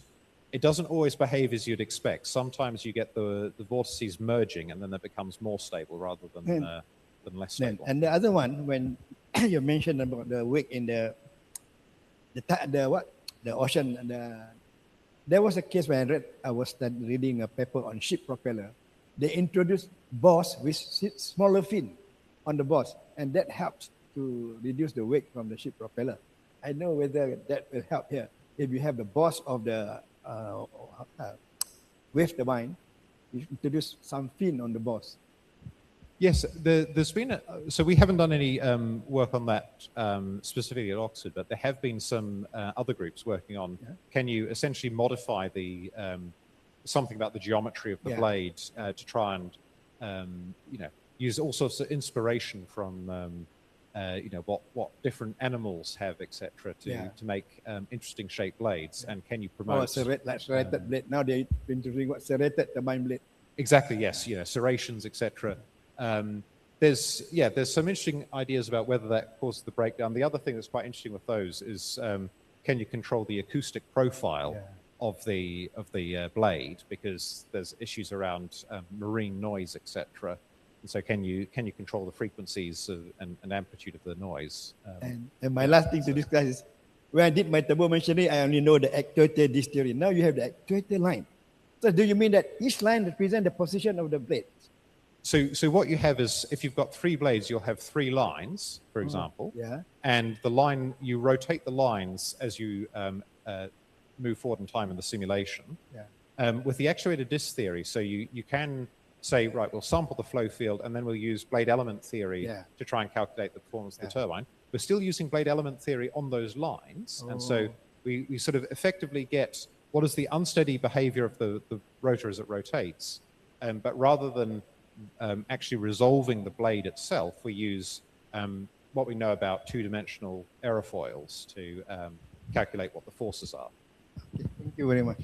Speaker 1: It doesn't always behave as you'd expect. Sometimes you get the vortices merging and then it becomes more stable rather than less stable.
Speaker 2: And the other one, when you mentioned about the wake in the ocean, there was a case when I was reading a paper on ship propeller. They introduced boss with smaller fin on the boss, and that helps to reduce the wake from the ship propeller. I know whether that will help here. If you have the boss of the wave turbine, you introduce some fin on the boss.
Speaker 1: Yes, there's been, so we haven't done any work on that specifically at Oxford, but there have been some other groups working on, can you essentially modify the, something about the geometry of the blade to try and, you know, use all sorts of inspiration from, you know, what different animals have, etc., to make interesting shaped blades, and can you promote?
Speaker 2: Oh, serrated blade. Now they're introducing what serrated turbine blade.
Speaker 1: Exactly. Yes. You know, serrations, etc. There's some interesting ideas about whether that causes the breakdown. The other thing that's quite interesting with those is can you control the acoustic profile of the blade, because there's issues around marine noise, etc. And so can you control the frequencies and amplitude of the noise?
Speaker 2: And my last thing to discuss is, when I did my turbo machinery, I only know the actuator disc theory. Now you have the actuator line. So do you mean that each line represents the position of the blade?
Speaker 1: So what you have is, if you've got 3 blades, you'll have 3 lines, for example. And the line, you rotate the lines as you move forward in time in the simulation. With the actuator disc theory, so you can say, right, we'll sample the flow field, and then we'll use blade element theory to try and calculate the performance of the turbine. We're still using blade element theory on those lines. And so we sort of effectively get what is the unsteady behavior of the rotor as it rotates. But rather than actually resolving the blade itself, we use what we know about 2-dimensional aerofoils to calculate what the forces are.
Speaker 2: Okay, thank you very much.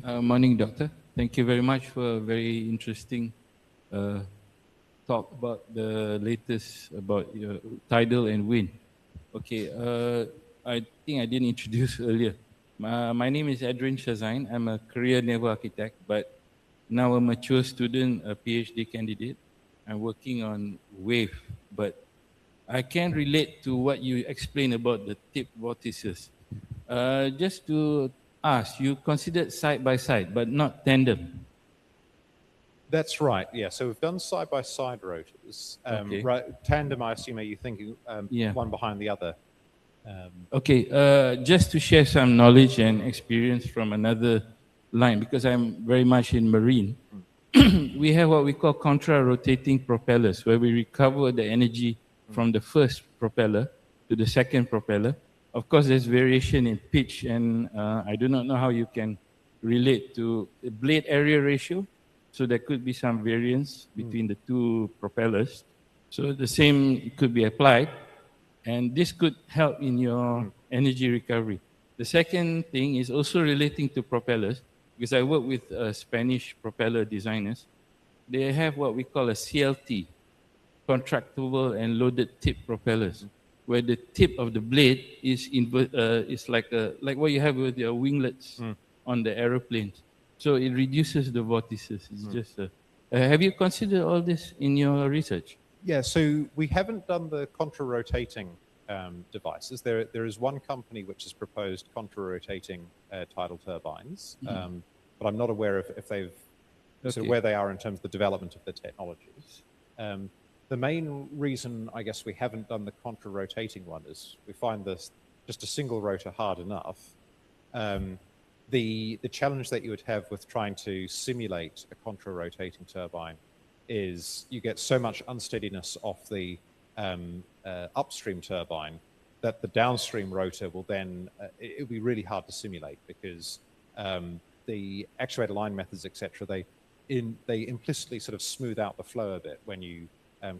Speaker 3: Morning, Doctor. Thank you very much for a very interesting talk about the latest about tidal and wind. Okay, I think I didn't introduce earlier. My name is Adrian Shazain. I'm a career naval architect, but now a mature student, a PhD candidate. I'm working on wave, but I can relate to what you explained about the tip vortices. Just to ask, you considered side by side, but not tandem.
Speaker 1: That's right. Yeah. So we've done side-by-side rotors. Right, tandem, I assume, are you thinking one behind the other?
Speaker 3: Okay. Just to share some knowledge and experience from another line, because I'm very much in marine. We have what we call contra-rotating propellers, where we recover the energy from the first propeller to the second propeller. Of course, there's variation in pitch, and I do not know how you can relate to the blade area ratio. So there could be some variance between the 2 propellers. So the same could be applied, and this could help in your energy recovery. The second thing is also relating to propellers, because I work with Spanish propeller designers. They have what we call a CLT, contractable and loaded tip propellers, where the tip of the blade is like what you have with your winglets on the aeroplanes. So it reduces the vortices. It's just have you considered all this in your research?
Speaker 1: Yeah, so we haven't done the contra-rotating devices. There is one company which has proposed contra-rotating tidal turbines, but I'm not aware if they've sort of where they are in terms of the development of the technologies. The main reason, I guess, we haven't done the contra-rotating one is we find this just a single rotor hard enough. The challenge that you would have with trying to simulate a contra-rotating turbine is you get so much unsteadiness off the upstream turbine that the downstream rotor will then, it'll be really hard to simulate, because the actuator line methods, etc., they implicitly sort of smooth out the flow a bit when you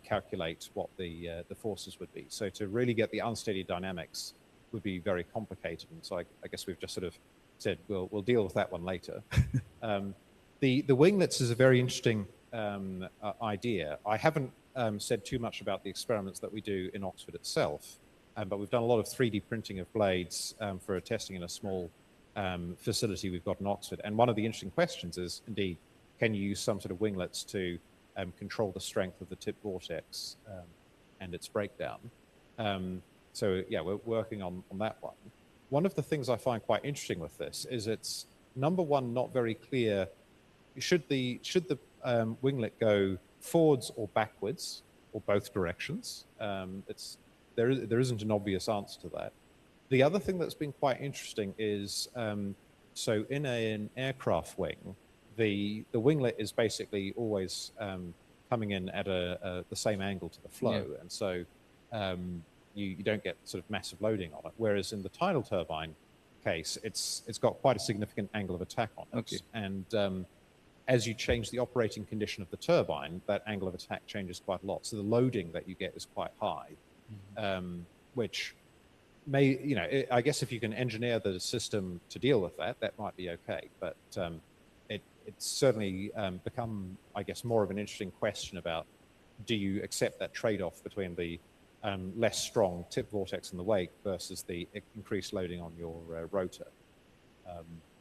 Speaker 1: calculate what the forces would be. So to really get the unsteady dynamics would be very complicated. And so I guess we've just sort of said, we'll deal with that one later. The winglets is a very interesting idea. I haven't said too much about the experiments that we do in Oxford itself, but we've done a lot of 3D printing of blades for testing in a small facility we've got in Oxford. And one of the interesting questions is, indeed, can you use some sort of winglets to control the strength of the tip vortex and its breakdown? So yeah, we're working on that one. One of the things I find quite interesting with this is it's, number one, not very clear. Should the winglet go forwards or backwards or both directions? There isn't an obvious answer to that. The other thing that's been quite interesting is, so in an aircraft wing, the winglet is basically always coming in at the same angle to the flow, and so you don't get sort of massive loading on it. Whereas in the tidal turbine case, it's got quite a significant angle of attack on it, and as you change the operating condition of the turbine, that angle of attack changes quite a lot. So the loading that you get is quite high, which may, I guess if you can engineer the system to deal with that, that might be okay. But it's certainly become, I guess, more of an interesting question about, do you accept that trade-off between the less strong tip vortex in the wake versus the increased loading on your rotor?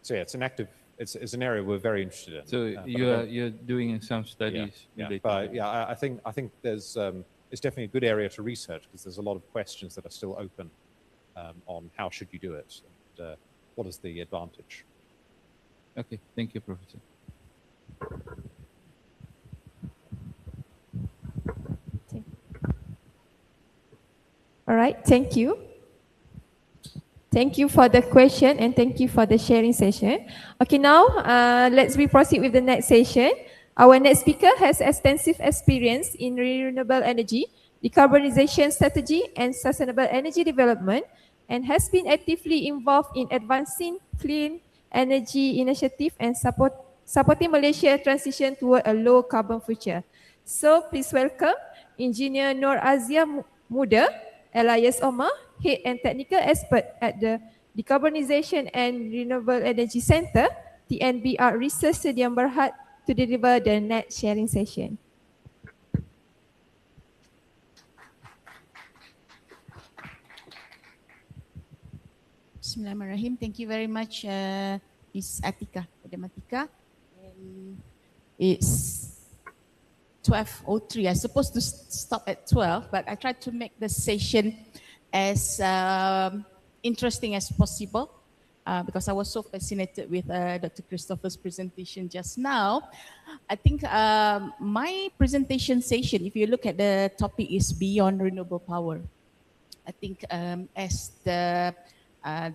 Speaker 1: So yeah, it's an area we're very interested in.
Speaker 3: So you're doing some studies.
Speaker 1: I think there's it's definitely a good area to research, because there's a lot of questions that are still open on how should you do it, and what is the advantage.
Speaker 3: Okay, thank you, Professor.
Speaker 4: All right, thank you. Thank you for the question and thank you for the sharing session. Okay, now let's proceed with the next session. Our next speaker has extensive experience in renewable energy, decarbonization strategy, and sustainable energy development, and has been actively involved in advancing clean energy initiative and supporting Malaysia's transition toward a low carbon future. So please welcome Engineer Nur Azia Muda, Elias Omar, Head and Technical Expert at the Decarbonisation and Renewable Energy Center, TNBR Research Stadium Berhad, to deliver the next sharing session.
Speaker 5: Bismillahirrahmanirrahim. Thank you very much, Ms. Atika. It's 12:03. I'm supposed to stop at 12, but I tried to make the session as interesting as possible because I was so fascinated with Dr. Christopher's presentation just now. I think my presentation session, if you look at the topic, is beyond renewable power. I think as the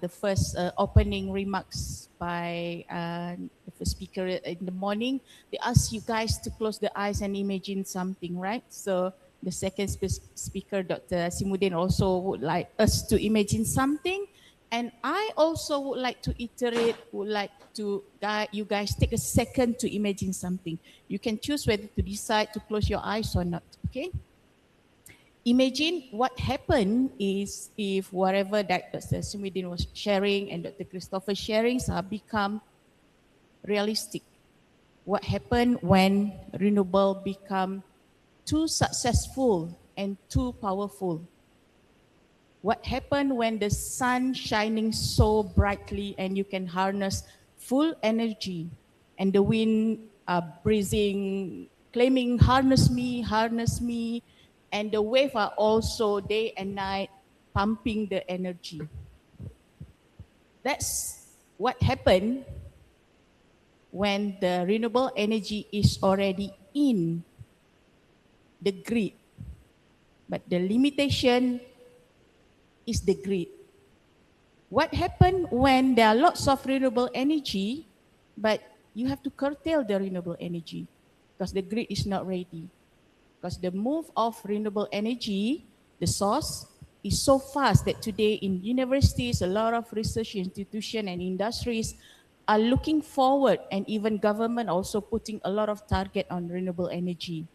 Speaker 5: first opening remarks by the first speaker in the morning, they asked you guys to close the eyes and imagine something, right? So the second speaker, Dr. Simuddin, also would like us to imagine something. And I also would like to iterate, would like to you guys take a second to imagine something. You can choose whether to decide to close your eyes or not, okay? Imagine what happened is if whatever that Dr. Simuddin was sharing and Dr. Christopher's sharings are become realistic. What happened when renewable become too successful and too powerful? What happened when the sun shining so brightly and you can harness full energy, and the wind breathing, claiming harness me, and the wave are also day and night pumping the energy. That's what happened when the renewable energy is already in the grid. But the limitation is the grid. What happened when there are lots of renewable energy, but you have to curtail the renewable energy because the grid is not ready? Because the move of renewable energy, the source, is so fast that today in universities, a lot of research institutions and industries are looking forward, and even government also putting a lot of target on renewable energy.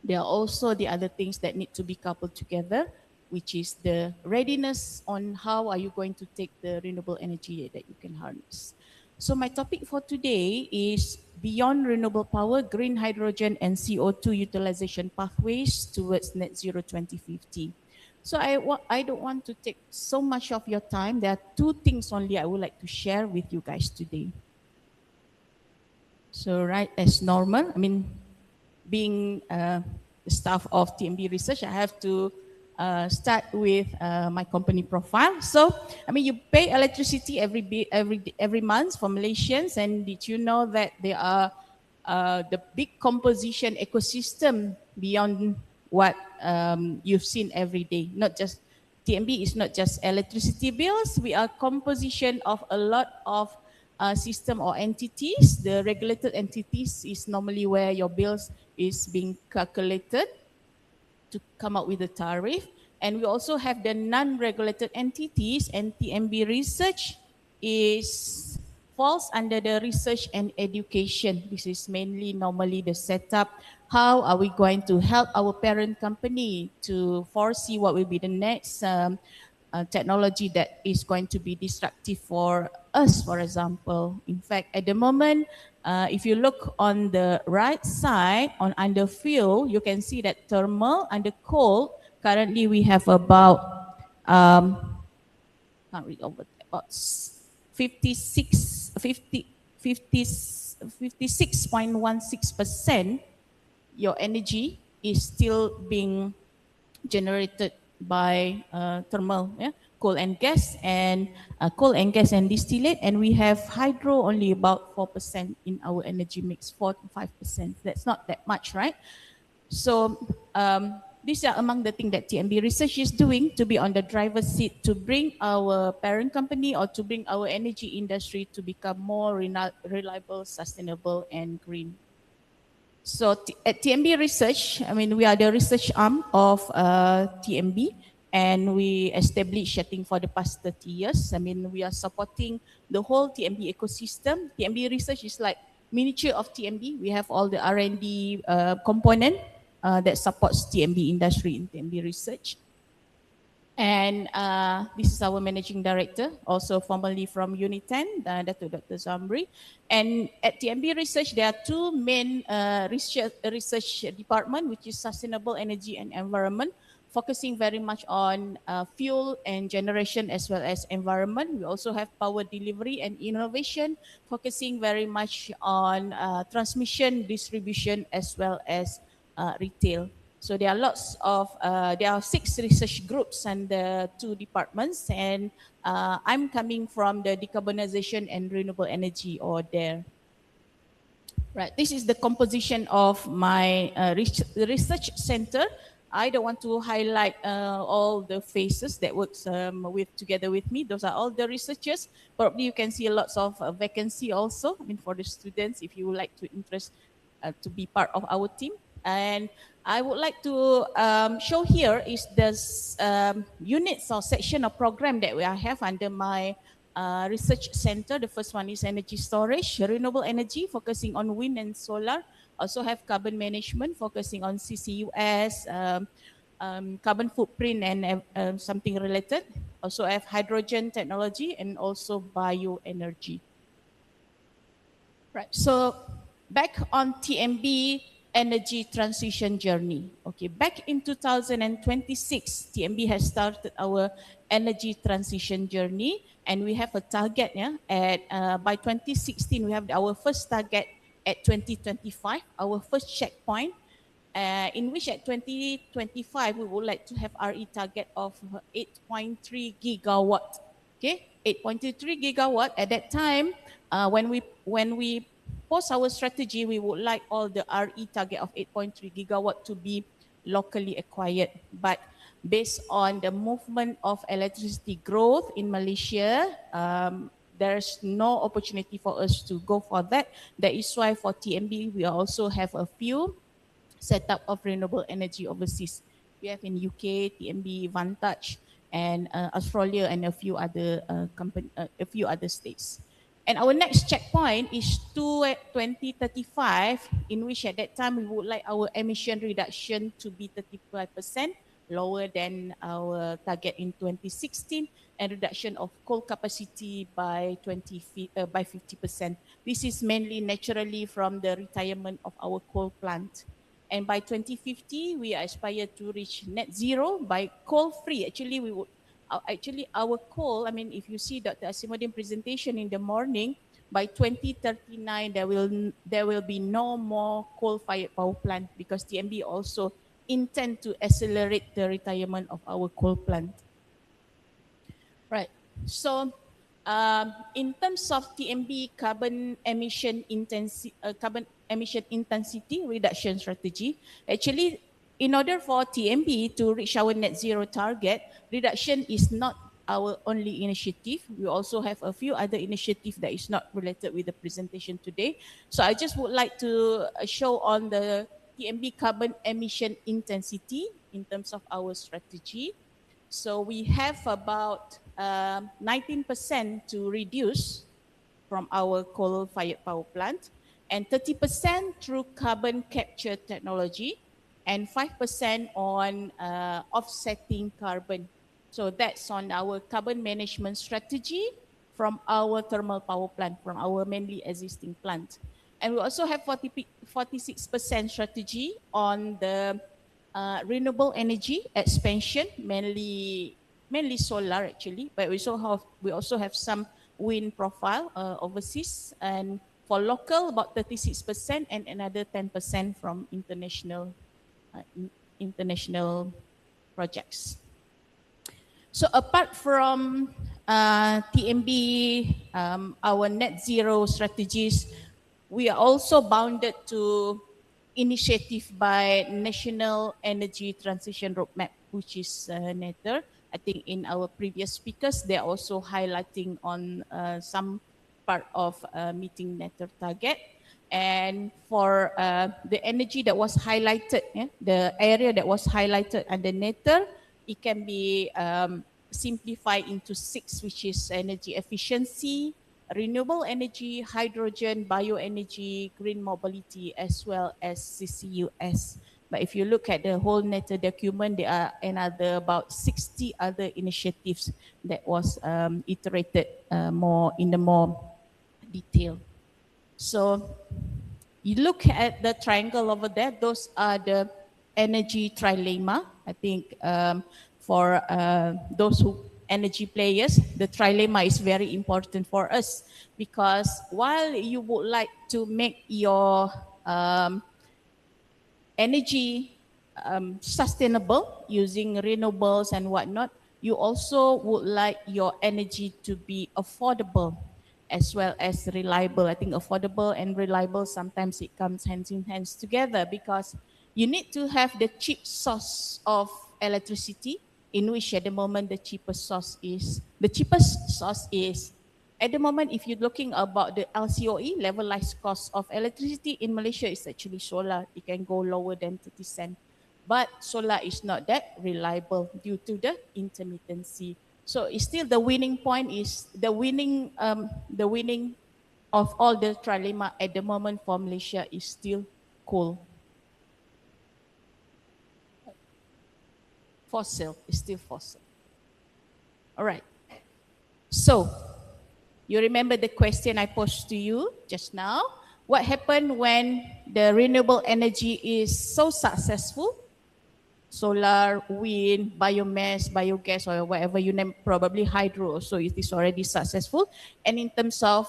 Speaker 5: There are also the other things that need to be coupled together, which is the readiness on how are you going to take the renewable energy that you can harness. So my topic for today is beyond renewable power, green hydrogen and CO2 utilization pathways towards net zero 2050. So I don't want to take so much of your time. There are two things only I would like to share with you guys today. So right as normal, I mean, being the staff of TMB Research, I have to start with my company profile. So, I mean, you pay electricity every month for Malaysians, and did you know that there are the big composition ecosystem beyond what you've seen every day? Not just TMB is not just electricity bills. We are composition of a lot of system or entities. The regulated entities is normally where your bills is being calculated to come up with a tariff. And we also have the non-regulated entities, and TMB research falls under the research and education. This is mainly normally the setup. How are we going to help our parent company to foresee what will be the next technology that is going to be disruptive for us, for example. In fact, at the moment, if you look on the right side, under fuel, you can see that thermal, under coal, currently we have about, can't read over, about 56.16%, your energy is still being generated by thermal, coal and gas and distillate, and we have hydro only about 4% in our energy mix, 4 to 5%. That's not that much, right? So these are among the things that TMB Research is doing to be on the driver's seat to bring our parent company or to bring our energy industry to become more reliable, sustainable, and green. So at TMB Research, I mean, we are the research arm of TMB, and we established, I think, for the past 30 years. I mean, we are supporting the whole TMB ecosystem. TMB Research is like miniature of TMB. We have all the R&D component that supports TMB industry in TMB Research. And this is our managing director, also formerly from Uniten, Dr. Zamri. And at TMB Research, there are two main research department, which is sustainable energy and environment, focusing very much on fuel and generation as well as environment. We also have power delivery and innovation, focusing very much on transmission, distribution, as well as retail. So there are there are 6 research groups and the 2 departments, and I'm coming from the Decarbonisation and Renewable Energy, or DARE. Right, this is the composition of my research center. I don't want to highlight all the faces that works together with me. Those are all the researchers. Probably you can see lots of vacancy also. I mean, for the students, if you would like to to be part of our team. And I would like to show here is this units or section of program that I have under my research center. The first one is energy storage, renewable energy, focusing on wind and solar. Also have carbon management, focusing on CCUS, carbon footprint and something related. Also have hydrogen technology and also bioenergy. Right, so back on TMB energy transition journey. Okay, back in 2026, TMB has started our energy transition journey, and we have a target. By 2016, we have our first target at 2025, our first checkpoint, in which at 2025 we would like to have RE target of 8.3 gigawatt. Okay, 8.3 gigawatt. At that time, when we post our strategy, we would like all the RE target of 8.3 gigawatt to be locally acquired. But based on the movement of electricity growth in Malaysia, there's no opportunity for us to go for that. That is why for TMB, we also have a few setup of renewable energy overseas. We have in UK, TMB, Vantage, and Australia, and a few other states. And our next checkpoint is 2035, in which at that time we would like our emission reduction to be 35%, lower than our target in 2016, and reduction of coal capacity by 50%. This is mainly naturally from the retirement of our coal plant. And by 2050, we aspire to reach net zero by coal free. Actually, we would. Our coal, I mean, if you see Dr. Asimuddin presentation in the morning, by 2039, there will be no more coal-fired power plant, because TMB also intend to accelerate the retirement of our coal plant. Right. So, in terms of TMB carbon emission intensity reduction strategy, actually, in order for TMB to reach our net zero target, reduction is not our only initiative. We also have a few other initiatives that is not related with the presentation today. So I just would like to show on the TMB carbon emission intensity in terms of our strategy. So we have about 19% to reduce from our coal-fired power plant, and 30% through carbon capture technology, and 5% on offsetting carbon. So that's on our carbon management strategy from our thermal power plant, from our mainly existing plant. And we also have 46% strategy on the renewable energy expansion, mainly solar actually, but we also have some wind profile overseas, and for local about 36% and another 10% from international projects. So apart from TMB, our net zero strategies, we are also bounded to initiative by National Energy Transition Roadmap, which is NETR. I think in our previous speakers, they're also highlighting on some part of meeting NETR target. And for the energy that was highlighted, the area that was highlighted under NETR, it can be simplified into 6, which is energy efficiency, renewable energy, hydrogen, bioenergy, green mobility, as well as CCUS. But if you look at the whole NETR document, there are another about 60 other initiatives that was iterated more detail. So you look at the triangle over there, those are the energy trilemma. I think for those energy players, the trilemma is very important for us, because while you would like to make your energy sustainable using renewables and whatnot, you also would like your energy to be affordable as well as reliable. I think affordable and reliable, sometimes it comes hands in hands together, because you need to have the cheap source of electricity, in which at the moment the cheapest source is, at the moment, if you're looking about the LCOE, levelized cost of electricity in Malaysia, is actually solar. It can go lower than 30 cents. But solar is not that reliable due to the intermittency. So it's still the winning point is the winning of all the trilemma at the moment for Malaysia is still coal. Fossil is still fossil. All right. So you remember the question I posed to you just now? What happened when the renewable energy is so successful? Solar, wind, biomass, biogas, or whatever you name, probably hydro also, it is already successful. And in terms of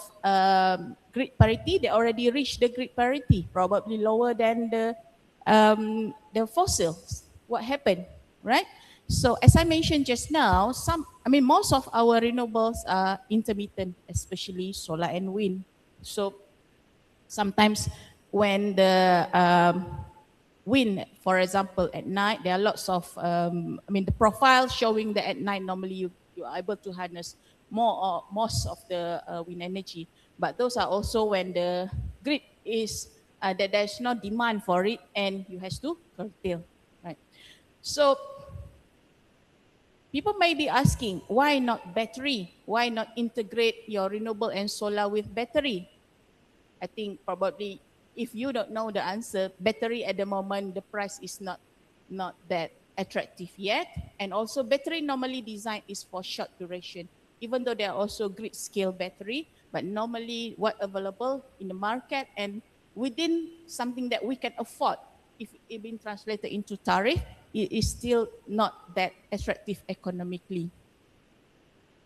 Speaker 5: grid parity, they already reached the grid parity, probably lower than the fossils. What happened, right? So as I mentioned just now, most of our renewables are intermittent, especially solar and wind. So sometimes when the wind, for example, at night, there are lots of, the profile showing that at night, normally you are able to harness most of the wind energy. But those are also when the grid is, that there's no demand for it and you have to curtail, right? So people may be asking, why not battery? Why not integrate your renewable and solar with battery? I think probably if you don't know the answer, battery at the moment, the price is not that attractive yet. And also battery normally designed is for short duration, even though there are also grid scale battery, but normally what available in the market and within something that we can afford, if it been translated into tariff, it is still not that attractive economically.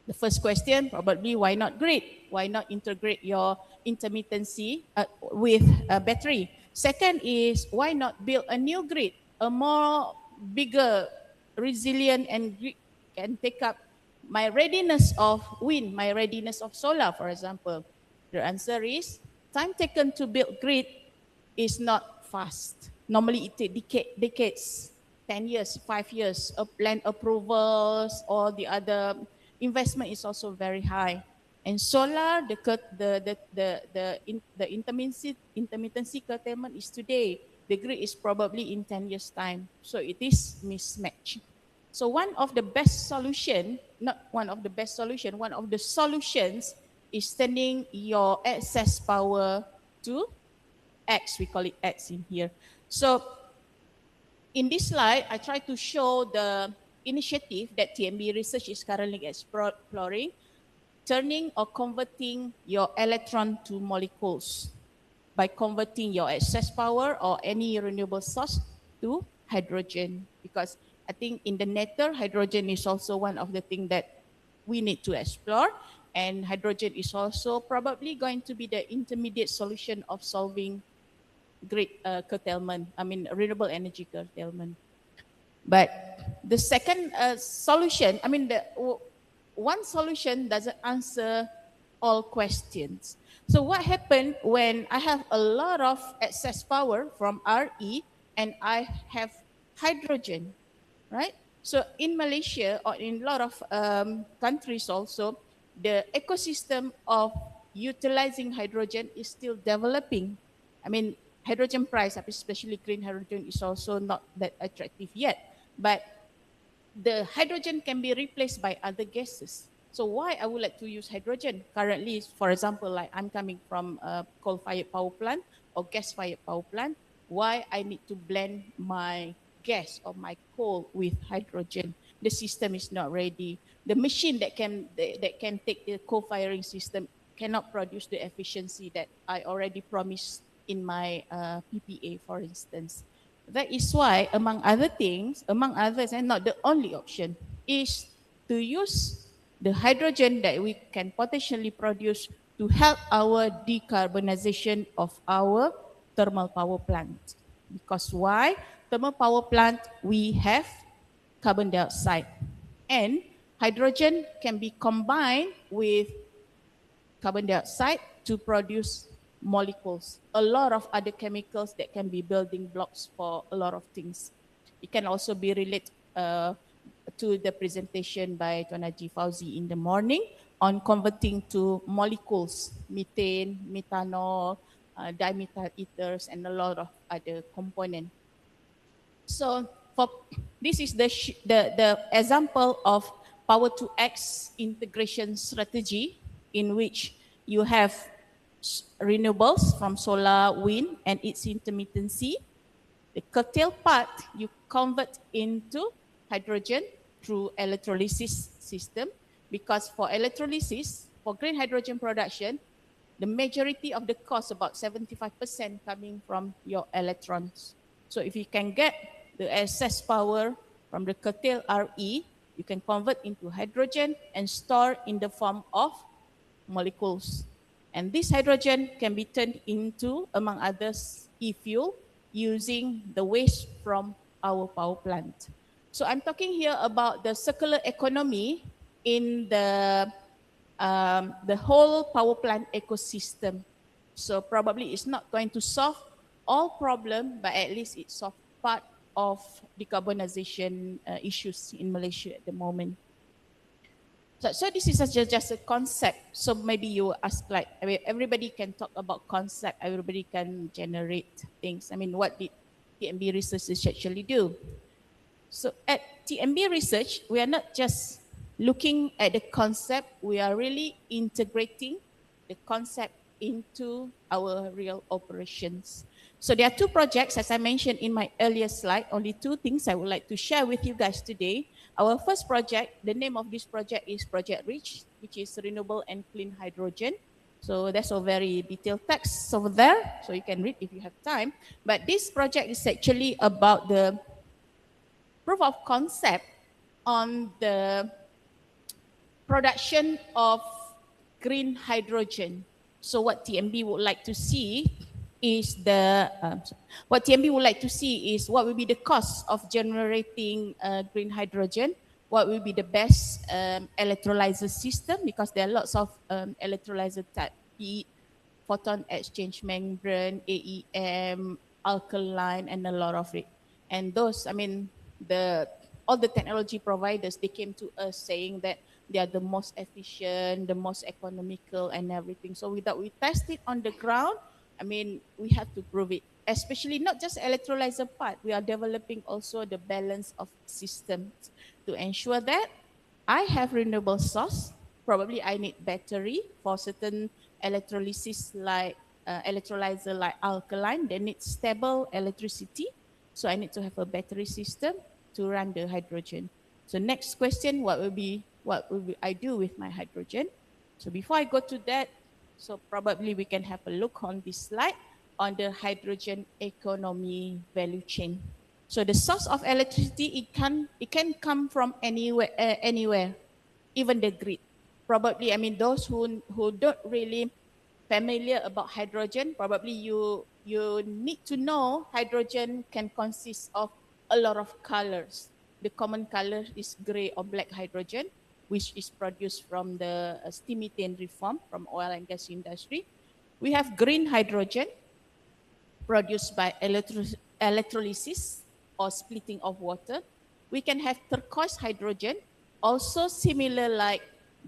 Speaker 5: The first question, probably why not grid? Why not integrate your intermittency with a battery? Second is, why not build a new grid? a more bigger, resilient, and can take up my readiness of wind, my readiness of solar, for example? The answer is time taken to build grid is not fast. Normally it takes decades, 10 years, 5 years, land approvals, or the other investment is also very high. And solar, the intermittency curtailment is today. The grid is probably in 10 years' time. So it is mismatch. So one of the best solution, not one of the best solution, one of the solutions is turning your excess power to X. We call it X in here. So in this slide, I try to show the initiative that TMB Research is currently exploring, turning or converting your electron to molecules by converting your excess power or any renewable source to hydrogen. Because I think in the netter, hydrogen is also one of the things that we need to explore. And hydrogen is also probably going to be the intermediate solution of solving grid curtailment, renewable energy curtailment. But the second solution, one solution doesn't answer all questions. So what happened when I have a lot of excess power from RE and I have hydrogen, right? So in Malaysia or in a lot of countries also, the ecosystem of utilizing hydrogen is still developing. Hydrogen price, especially green hydrogen, is also not that attractive yet. But the hydrogen can be replaced by other gases. So why I would like to use hydrogen? Currently, for example, like I'm coming from a coal-fired power plant or gas-fired power plant, why I need to blend my gas or my coal with hydrogen? The system is not ready. The machine that can take the coal-firing system cannot produce the efficiency that I already promised in my PPA, for instance. That is why, among others, and not the only option, is to use the hydrogen that we can potentially produce to help our decarbonization of our thermal power plant. Because why? Thermal power plant, we have carbon dioxide. And hydrogen can be combined with carbon dioxide to produce molecules, a lot of other chemicals that can be building blocks for a lot of things. It can also be related to the presentation by Tuan Haji Fauzi in the morning on converting to molecules, methane, methanol, dimethyl ethers, and a lot of other components. So this is the example of power to X integration strategy, in which you have renewables from solar, wind, and its intermittency. The curtail part you convert into hydrogen through electrolysis system, because for electrolysis, for green hydrogen production, the majority of the cost, about 75%, coming from your electrons. So if you can get the excess power from the curtail RE, you can convert into hydrogen and store in the form of molecules. And this hydrogen can be turned into, among others, e-fuel using the waste from our power plant. So I'm talking here about the circular economy in the whole power plant ecosystem. So probably it's not going to solve all problems, but at least it solves part of decarbonization issues in Malaysia at the moment. So this is just a concept. So maybe you ask, like, everybody can talk about concept, everybody can generate things. What did TMB Research actually do? So at TMB Research, we are not just looking at the concept, we are really integrating the concept into our real operations. So there are two projects, as I mentioned in my earlier slide, only two things I would like to share with you guys today. Our first project, the name of this project is Project REACH, which is Renewable and Clean Hydrogen. So that's a very detailed text over there, so you can read if you have time. But this project is actually about the proof of concept on the production of green hydrogen. So what TMB would like to see is what TMB would like to see is what will be the cost of generating green hydrogen, what will be the best electrolyzer system, because there are lots of electrolyzer type, photon exchange membrane, AEM, alkaline, and a lot of it. And those, I mean, all the technology providers, they came to us saying that they are the most efficient, the most economical, and everything. So without we test it on the ground, I mean, we have to prove it. Especially not just electrolyzer part, we are developing also the balance of systems to ensure that I have renewable source. Probably I need battery for certain electrolysis like electrolyzer like alkaline. They need stable electricity. So I need to have a battery system to run the hydrogen. So next question, what will I do with my hydrogen? So before I go to that, so probably we can have a look on this slide on the hydrogen economy value chain. So the source of electricity, it can come from anywhere, even the grid. Probably, I mean, those who don't really familiar about hydrogen, probably you need to know hydrogen can consist of a lot of colors. The common color is gray or black hydrogen, which is produced from the steam methane reform from oil and gas industry. We have green hydrogen produced by electrolysis or splitting of water. We can have turquoise hydrogen, also similar like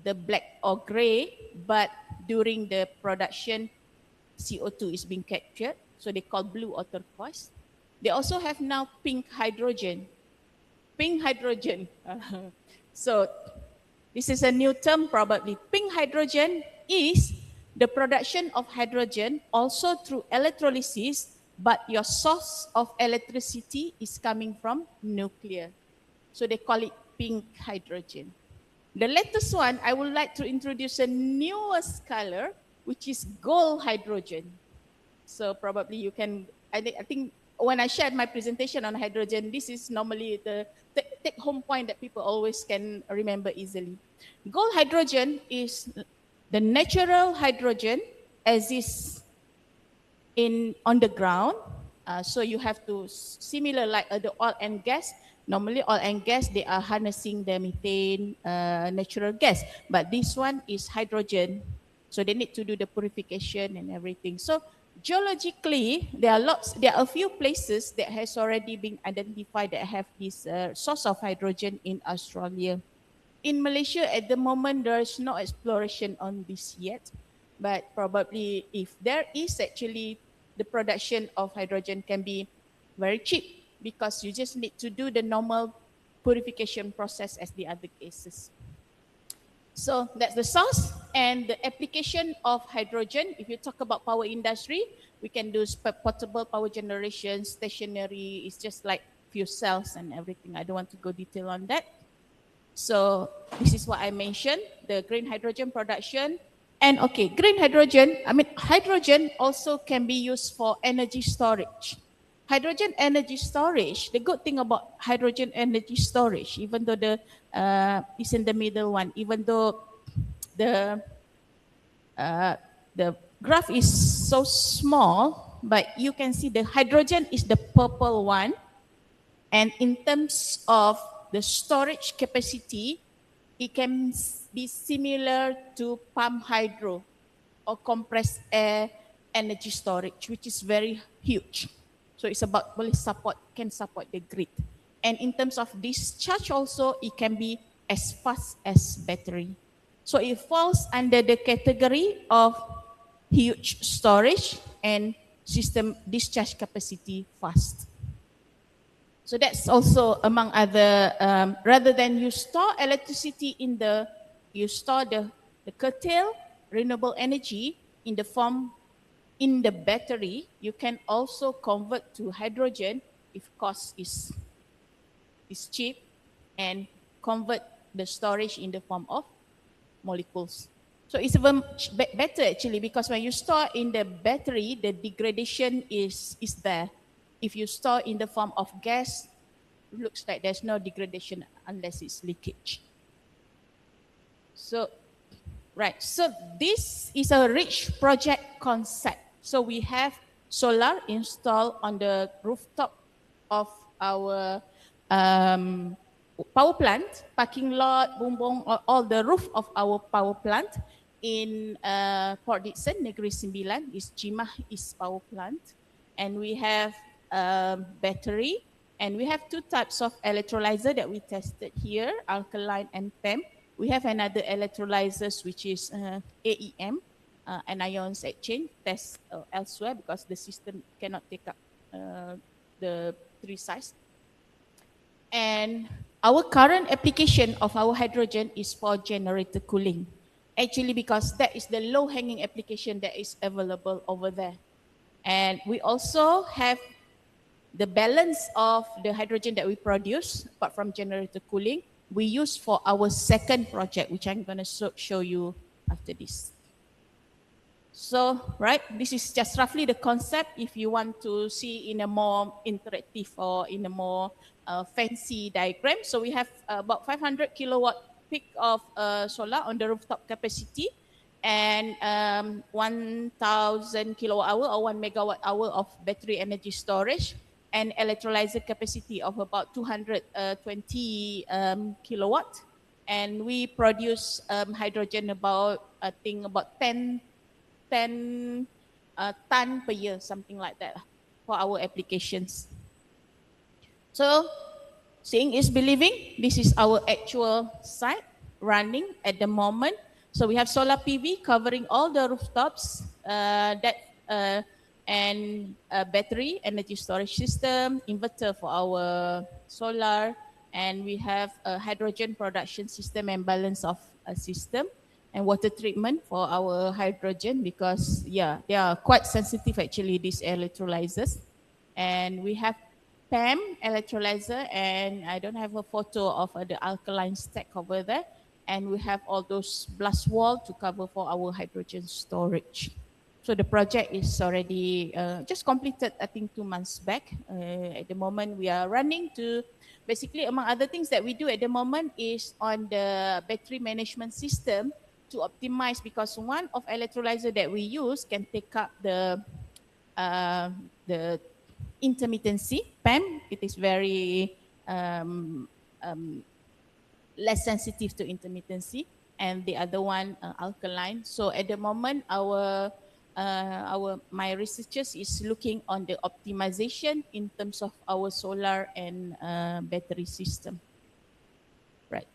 Speaker 5: the black or gray, but during the production, CO2 is being captured. So they call blue or turquoise. They also have now pink hydrogen. Pink hydrogen. So this is a new term probably. Pink hydrogen is the production of hydrogen also through electrolysis, but your source of electricity is coming from nuclear. So they call it pink hydrogen. The latest one, I would like to introduce a newest color, which is gold hydrogen. So probably you can, I think when I shared my presentation on hydrogen, this is normally the take home point that people always can remember easily. Gold hydrogen is the natural hydrogen as is on the ground. So you have to, similar like the oil and gas, normally oil and gas, they are harnessing the methane, natural gas. But this one is hydrogen. So they need to do the purification and everything. So geologically, there are a few places that has already been identified that have this source of hydrogen in Australia. In Malaysia, at the moment, there is no exploration on this yet. But probably if there is actually, the production of hydrogen can be very cheap because you just need to do the normal purification process as the other cases. So that's the source and the application of hydrogen. If you talk about power industry, we can do portable power generation, stationary. It's just like fuel cells and everything. I don't want to go detail on that. So this is what I mentioned, the green hydrogen production. And okay, green hydrogen, I mean, hydrogen also can be used for energy storage. Hydrogen energy storage, the good thing about hydrogen energy storage, even though it's in the middle one, even though the graph is so small, but you can see the hydrogen is the purple one. And in terms of the storage capacity, it can be similar to pump hydro or compressed air energy storage, which is very huge. So it's about can support the grid. And in terms of discharge also, it can be as fast as battery. So it falls under the category of huge storage and system discharge capacity fast. So that's also among other, rather than you store electricity you store the curtail renewable energy in the battery, you can also convert to hydrogen if cost is cheap and convert the storage in the form of molecules. So it's even better actually, because when you store in the battery, the degradation is there. If you store in the form of gas, it looks like there's no degradation unless it's leakage. So, right. So this is a rich project concept. So we have solar installed on the rooftop of our power plant, parking lot, bumbung, all the roof of our power plant in Port Dickson, Negeri Sembilan, is Jimah East Power Plant. And we have battery, and we have two types of electrolyzer that we tested here, alkaline and PEM. We have another electrolyzers which is AEM, anions exchange, test elsewhere because the system cannot take up the three size. And our current application of our hydrogen is for generator cooling. Actually, because that is the low-hanging application that is available over there. And we also have the balance of the hydrogen that we produce, apart from generator cooling, we use for our second project, which I'm going to show you after this. So, right, this is just roughly the concept if you want to see in a more interactive or in a more fancy diagram. So we have about 500 kilowatt peak of solar on the rooftop capacity and 1,000 kilowatt hour or 1 megawatt hour of battery energy storage and electrolyzer capacity of about 220 kilowatt. And we produce hydrogen about, I think, about 10 ton per year, something like that for our applications. So, seeing is believing. This is our actual site running at the moment. So we have solar PV covering all the rooftops and battery energy storage system, inverter for our solar, and we have a hydrogen production system and balance of a system, and water treatment for our hydrogen because, yeah, they are quite sensitive actually, these electrolyzers. And we have PEM electrolyzer, and I don't have a photo of the alkaline stack over there. And we have all those blast wall to cover for our hydrogen storage. So the project is already just completed, I think 2 months back. At the moment we are running to, basically among other things that we do at the moment is on the battery management system to optimize, because one of electrolyzer that we use can take up the intermittency, PEM. It is very less sensitive to intermittency, and the other one alkaline. So at the moment, my researchers is looking on the optimization in terms of our solar and battery system. Right.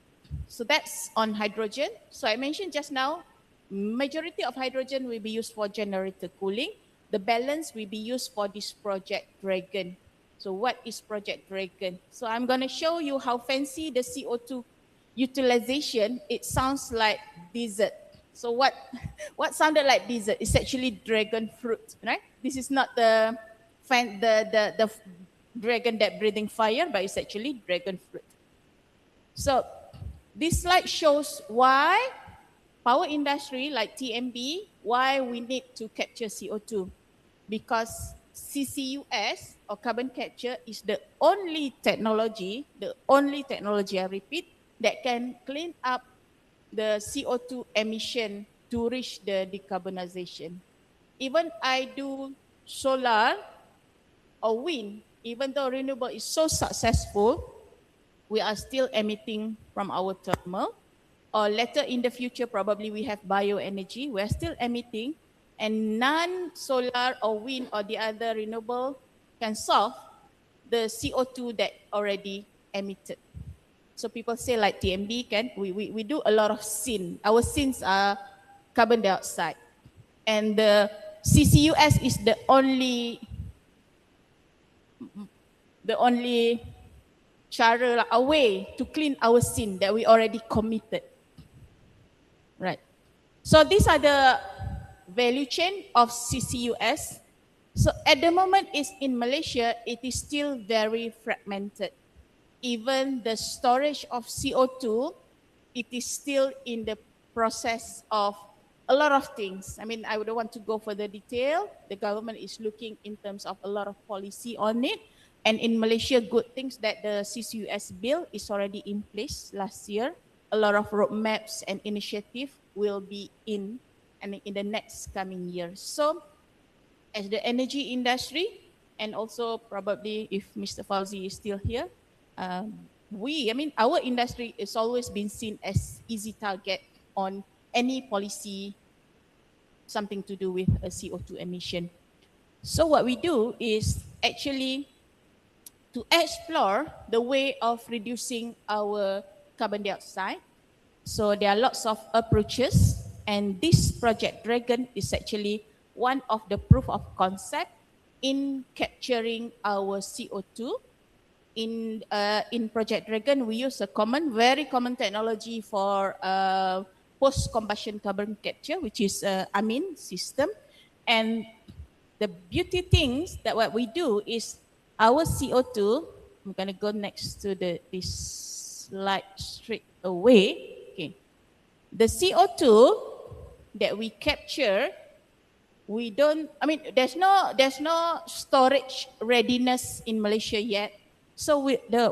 Speaker 5: So that's on hydrogen. So I mentioned just now, majority of hydrogen will be used for generator cooling. The balance will be used for this Project Dragon. So what is Project Dragon? So I'm going to show you how fancy the CO2 utilization. It sounds like dessert. So what sounded like dessert? It's actually dragon fruit, right? This is not the dragon that breathing fire, but it's actually dragon fruit. So this slide shows why power industry like TMB, why we need to capture CO2. Because CCUS or carbon capture is the only technology, I repeat, that can clean up the CO2 emission to reach the decarbonization. Even I do solar or wind, even though renewable is so successful, we are still emitting from our thermal. Or later in the future, probably we have bioenergy, we're still emitting, and non-solar or wind or the other renewable can solve the CO2 that already emitted. So people say like TMB, we do a lot of sin. Our sins are carbon dioxide. And the CCUS is the only cara, a way to clean our sin that we already committed. Right. So these are the value chain of CCUS. So at the moment in Malaysia, it is still very fragmented. Even the storage of CO2, it is still in the process of a lot of things. I mean, I don't want to go further detail. The government is looking in terms of a lot of policy on it. And in Malaysia, good things that the CCUS bill is already in place last year. A lot of roadmaps and initiative will be in the next coming years. So as the energy industry, and also probably if Mr. Fauzi is still here, our industry has always been seen as easy target on any policy, something to do with a CO2 emission. So what we do is actually to explore the way of reducing our carbon dioxide. So there are lots of approaches, and this Project Dragon is actually one of the proof of concept in capturing our CO2. In Project Dragon, we use a very common technology for post-combustion carbon capture, which is amine system. And the beauty things that what we do is our CO2, I'm going to go next to this slide straight away. Okay. The CO2 that we capture, there's no storage readiness in Malaysia yet. So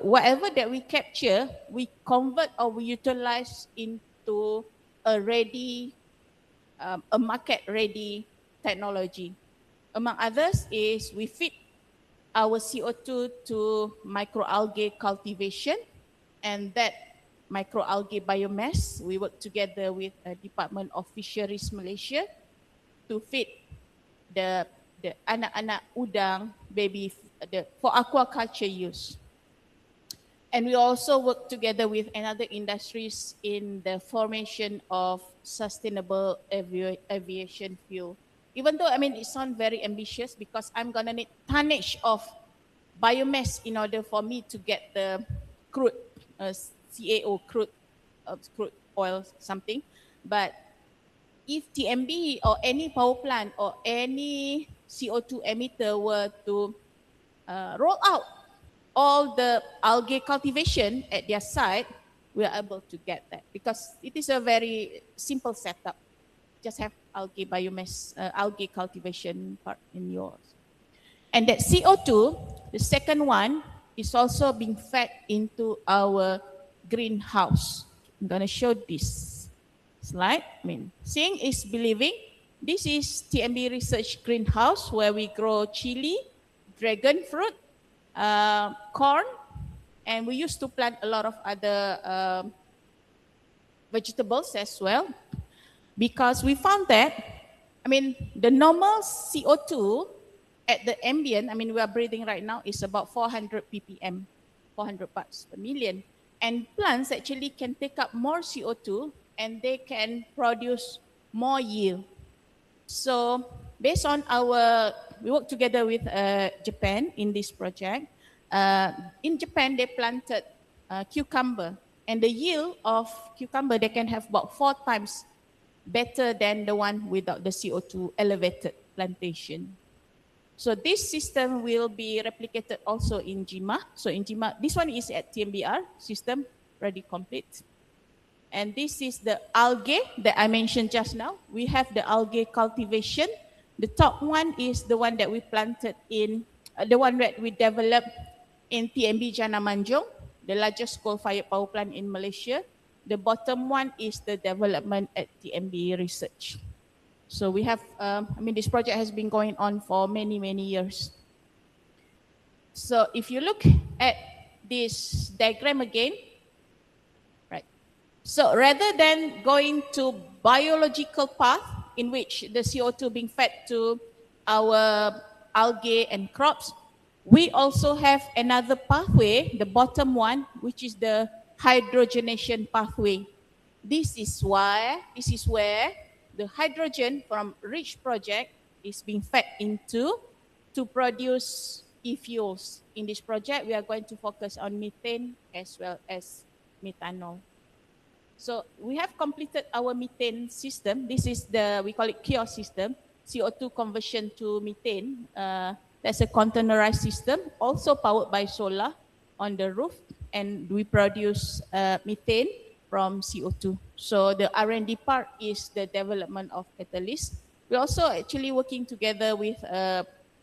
Speaker 5: whatever that we capture, we convert or we utilize into a market-ready technology. Among others is we feed our CO2 to microalgae cultivation, and that microalgae biomass, we work together with the Department of Fisheries Malaysia to feed the anak-anak udang baby for aquaculture use. And we also work together with another industries in the formation of sustainable aviation fuel. Even though, it sounds very ambitious because I'm going to need tonnage of biomass in order for me to get the crude, CAO, crude oil, something. But if TMB or any power plant or any CO2 emitter were to roll out all the algae cultivation at their site, we are able to get that because it is a very simple setup. Just have algae biomass, algae cultivation part in yours. And that CO2, the second one, is also being fed into our greenhouse. I'm going to show this slide. Seeing is believing. This is TMB Research Greenhouse where we grow chili, dragon fruit, corn, and we used to plant a lot of other vegetables as well, because we found that, the normal CO2 at the ambient, we are breathing right now, is about 400 ppm, 400 parts per million. And plants actually can take up more CO2 and they can produce more yield. So based on we work together with Japan in this project. In Japan, they planted cucumber, and the yield of cucumber, they can have about 4 times better than the one without the CO2 elevated plantation. So this system will be replicated also in Jima. So in Jima, this one is at TMBR system, ready complete. And this is the algae that I mentioned just now. We have the algae cultivation. The top one is the one that we planted in, the one that we developed in TMB Jana Manjung, the largest coal-fired power plant in Malaysia. The bottom one is the development at TMB Research. So we have, this project has been going on for many, many years. So if you look at this diagram again, right? So rather than going to biological path in which the CO2 being fed to our algae and crops, we also have another pathway, the bottom one, which is the hydrogenation pathway. This is where the hydrogen from REACH project is being fed into to produce e-fuels. In this project, we are going to focus on methane as well as methanol. So we have completed our methane system. This is we call it kiosk system, CO2 conversion to methane. That's a containerized system, also powered by solar on the roof, and we produce methane from CO2. So the R&D part is the development of catalyst. We're also actually working together with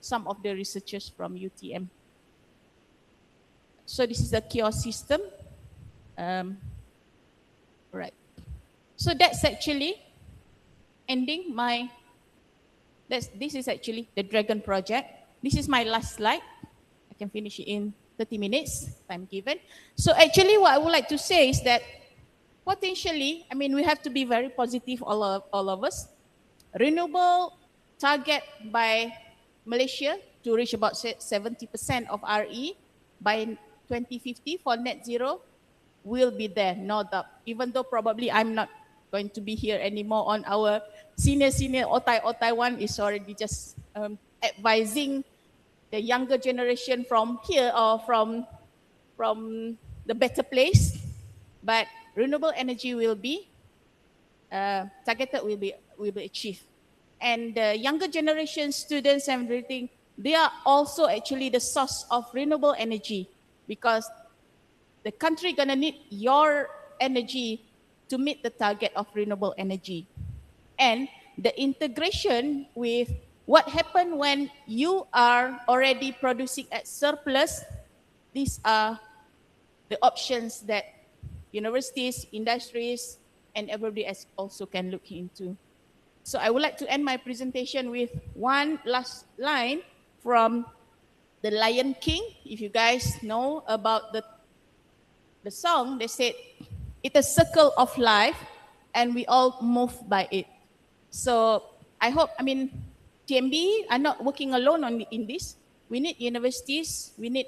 Speaker 5: some of the researchers from UTM. So this is the kiosk system. Right. So that's actually ending my This is actually the Dragon project. This is my last slide. I can finish it in 30 minutes, time given. So actually what I would like to say is that potentially, I mean, we have to be very positive, all of us. Renewable target by Malaysia to reach about 70% of RE by 2050 for net zero will be there, no doubt. Even though probably I'm not going to be here anymore on our senior OTEC one is already just advising the younger generation from here or from the better place. But renewable energy will be targeted, will be achieved. And the younger generation students and everything, they are also actually the source of renewable energy, because the country gonna need your energy to meet the target of renewable energy. And the integration with what happened when you are already producing at surplus, these are the options that universities, industries, and everybody else also can look into. So I would like to end my presentation with one last line from The Lion King. If you guys know about the song, they said, "It's a circle of life and we all move by it." So I hope, I mean, TMB are not working alone in this. We need universities, we need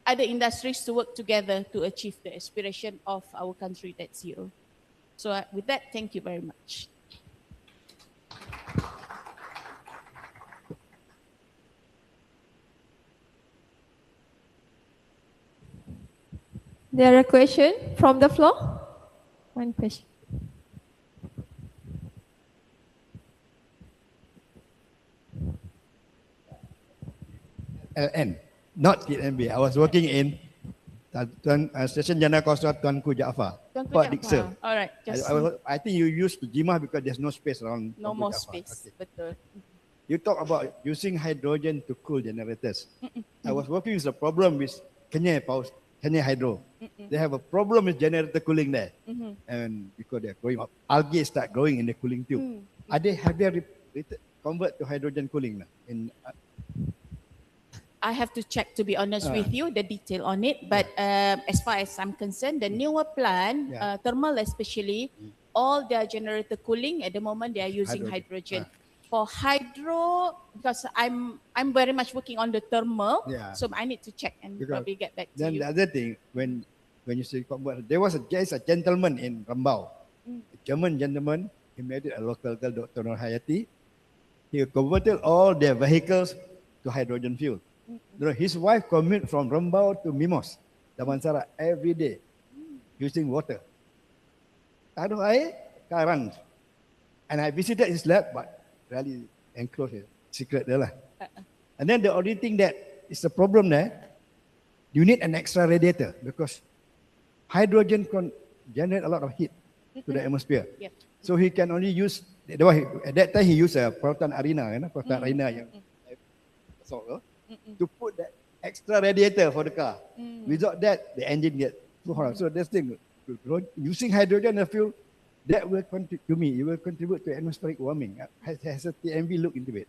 Speaker 5: other industries to work together to achieve the aspiration of our country net zero. So with that, thank you very much.
Speaker 4: There are questions from the floor? One question.
Speaker 2: LN, not TNB. I was working in Station Jana Kosra Tuanku Jaafar.
Speaker 5: Tuanku Jaafar. All right.
Speaker 2: I think you used Jimah because there's no space around.
Speaker 5: No more space.
Speaker 2: Okay.
Speaker 5: Betul.
Speaker 2: You talk about using hydrogen to cool generators. I was working with a problem with Kenya Hydro. They have a problem with generator cooling there. And because they're growing up, algae start growing in the cooling tube. Have they convert to hydrogen cooling now?
Speaker 5: I have to check, to be honest with you, the detail on it. But as far as I'm concerned, the newer plant, thermal especially, all their generator cooling at the moment they are using hydrogen. For hydro, because I'm very much working on the thermal, so I need to check and probably get back to you.
Speaker 2: Then the other thing, when you say there was a gentleman in Rambau, a German gentleman. He married a local girl, Dr. Nur Hayati. He converted all their vehicles to hydrogen fuel. His wife commute from Rambau to Mimos, Damansara, every day using water. Tak ada air, karang. And I visited his lab, but really enclosed, secret there lah. And then the only thing that is the problem there, you need an extra radiator because hydrogen can generate a lot of heat to the atmosphere.
Speaker 5: Yep.
Speaker 2: So he can only use, at that time he used a proton arena, to put that extra radiator for the car. Without that, the engine gets too hot. So this thing, using hydrogen as fuel, that will contribute to atmospheric warming. Has a TMV look into it?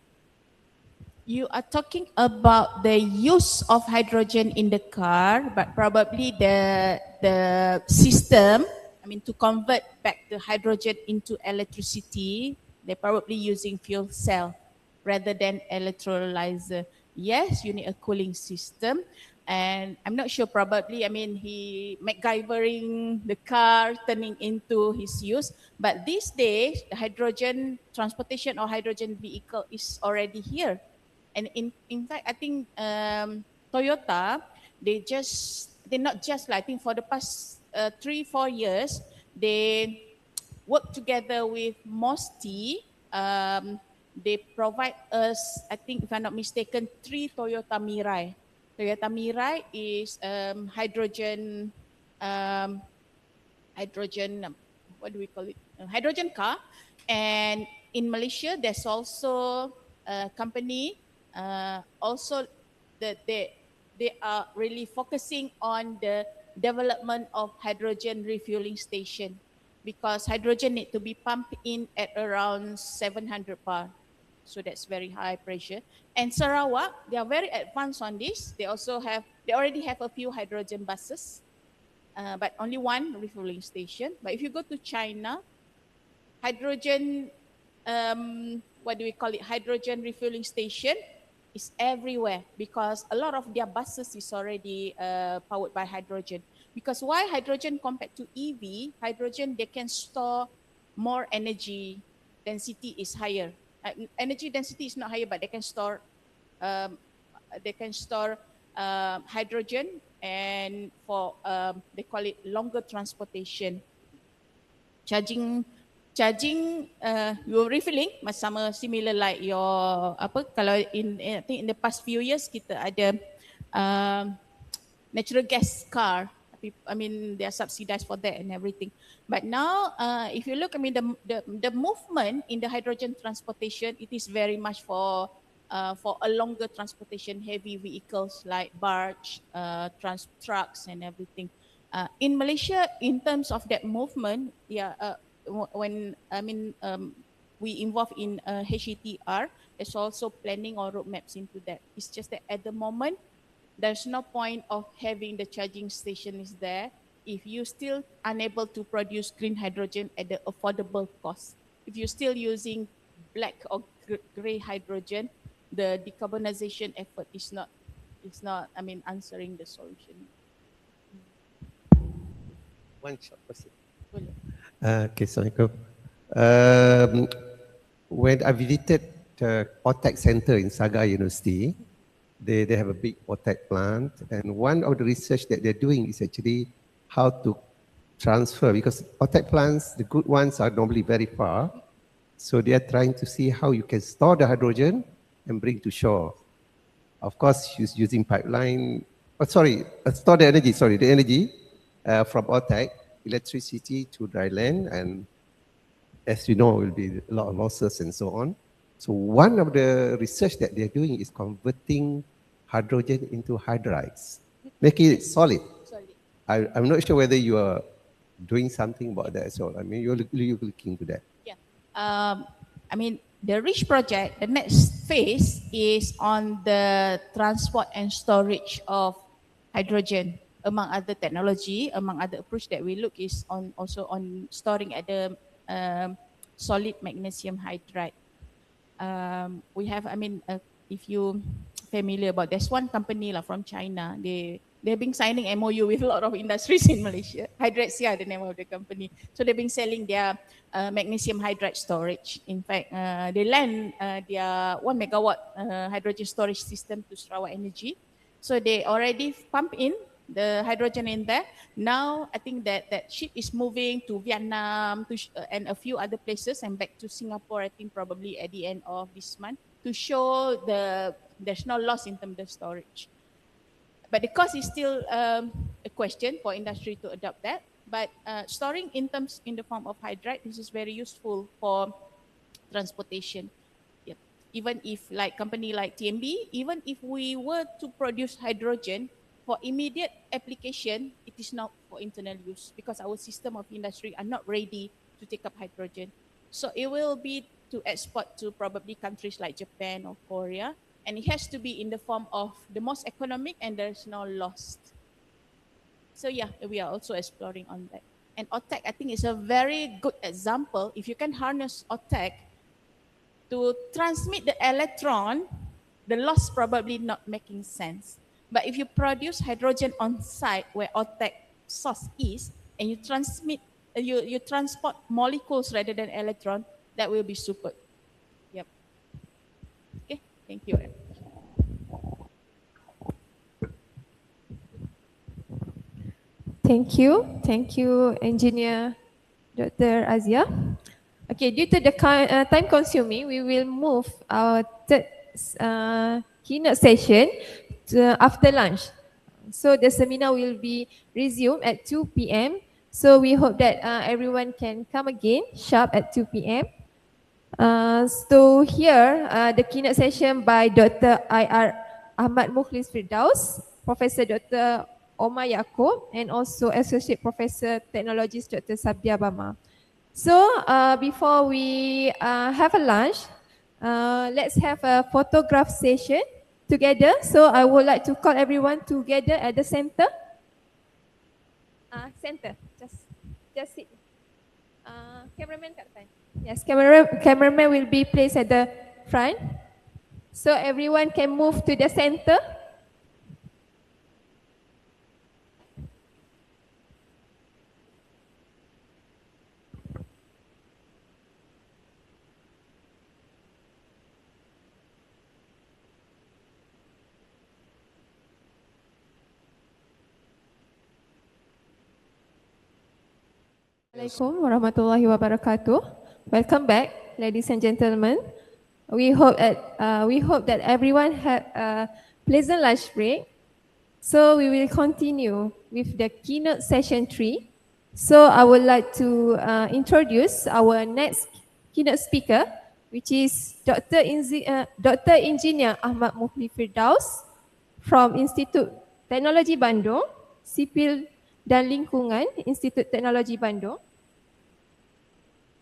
Speaker 5: You are talking about the use of hydrogen in the car, but probably the system, I mean, to convert back the hydrogen into electricity, they're probably using fuel cell rather than electrolyzer. Yes, you need a cooling system. And I'm not sure, probably, I mean, he MacGyvering the car, turning into his use. But these days, the hydrogen transportation or hydrogen vehicle is already here. And in fact, I think Toyota, they're not just like, I think for the past 3-4 years, they work together with MOSTI. They provide us, I think if I'm not mistaken, 3 Toyota Mirai. Toyota Mirai is hydrogen, what do we call it? Hydrogen car. And in Malaysia, there's also a company, also that they are really focusing on the development of hydrogen refueling station, because hydrogen need to be pumped in at around 700 bar. So that's very high pressure. And Sarawak, they are very advanced on this. They already have a few hydrogen buses, but only one refueling station. But if you go to China, hydrogen, what do we call it? Hydrogen refueling station is everywhere because a lot of their buses is already powered by hydrogen. Because why hydrogen compared to EV? Hydrogen, they can store more energy density is higher. Energy density is not higher, but they can store hydrogen, and for they call it longer transportation. Charging your refilling sama similar like your apa kalau I think in the past few years kita ada natural gas car. I mean they are subsidized for that and everything. But now if you look, I mean the movement in the hydrogen transportation, it is very much for a longer transportation, heavy vehicles like barge, trucks and everything. In Malaysia, in terms of that movement, when we involve in HETR, there's also planning or roadmaps into that. It's just that at the moment, there's no point of having the charging station is there if you're still unable to produce green hydrogen at the affordable cost. If you're still using black or gray hydrogen, the decarbonization effort is not answering the solution.
Speaker 6: One short question.
Speaker 5: Boleh.
Speaker 6: Okay, Assalamualaikum. When I visited the OTEC Center in Saga University, they have a big OTEC plant, and one of the research that they're doing is actually how to transfer, because OTEC plants, the good ones are normally very far, so they are trying to see how you can store the hydrogen and bring to shore. Of course, using pipeline, store the energy, from OTEC, electricity to dry land, and as you know, will be a lot of losses and so on. So one of the research that they're doing is converting hydrogen into hydrides, making it solid. I'm not sure whether you are doing something about that as well. I mean, you're looking into that.
Speaker 5: Yeah. I mean, the REACH project, the next phase is on the transport and storage of hydrogen. Among other technology, among other approach that we look is also on storing at the solid magnesium hydride. We have, if you familiar about, there's one company from China. They've been signing MOU with a lot of industries in Malaysia. Hydratsia, the name of the company. So they've been selling their magnesium hydride storage. In fact, they lend their 1 megawatt hydrogen storage system to Sarawak Energy. So they already pump in the hydrogen in there. Now I think that ship is moving to Vietnam and a few other places and back to Singapore, I think probably at the end of this month, to show there's no loss in terms of storage. But the cost is still a question for industry to adopt that. But storing in the form of hydride, this is very useful for transportation. Yep. Even if like company like TMB, even if we were to produce hydrogen for immediate application, it is not for internal use because our system of industry are not ready to take up hydrogen. So it will be to export to probably countries like Japan or Korea. And it has to be in the form of the most economic and there's no loss. So yeah, we are also exploring on that. And OTEC, I think, is a very good example. If you can harness OTEC to transmit the electron, the loss probably not making sense. But if you produce hydrogen on site where OTEC source is, and you transmit, you transport molecules rather than electron, that will be super. Yep. Okay. Thank you.
Speaker 4: Thank you, Engineer Dr. Azia. Okay, due to the time consuming, we will move our third keynote session to after lunch. So the seminar will be resumed at 2 p.m. So we hope that everyone can come again sharp at 2 p.m. So here, the keynote session by Dr. I.R. Ahmad Mukhlis Firdaus, Professor Dr. Omar Yaakob, and also Associate Professor Technologist Dr. Sabia Bama. So before we have a lunch, let's have a photograph session together. So I would like to call everyone together at the center. Center, just sit. Cameraman kat depan. Yes, cameraman will be placed at the front. So everyone can move to the center. Assalamualaikum warahmatullahi wabarakatuh. Welcome back, ladies and gentlemen. We hope that everyone had a pleasant lunch break. So we will continue with the keynote session 3. So I would like to introduce our next keynote speaker, which is Dr. Engineer Ahmad Mukhli Firdaus from Institut Teknologi Bandung, Sipil dan Lingkungan, Institut Teknologi Bandung.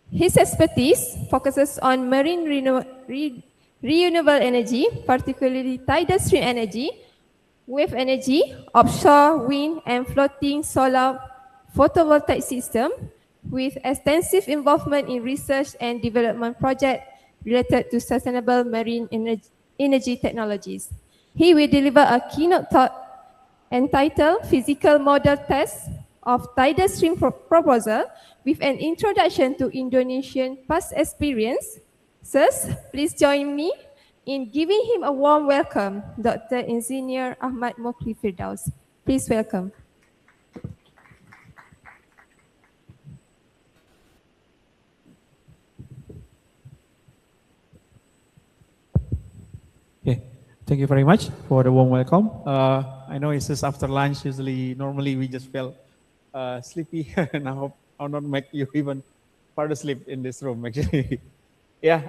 Speaker 4: His expertise focuses on marine renewable energy, particularly tidal stream energy, wave energy, offshore wind and floating solar photovoltaic system, with extensive involvement in research and development projects related to sustainable marine energy technologies. He will deliver a keynote talk entitled Physical Model Test of Tidal Stream Proposal with an introduction to Indonesian past experience. Sirs, please join me in giving him a warm welcome, Dr. Engineer Ahmad Mukhli Firdaus. Please welcome.
Speaker 7: Okay, thank you very much for the warm welcome. I know it's just after lunch. Normally we just feel sleepy, and I hope I'll not make you even further sleep in this room. Actually, yeah.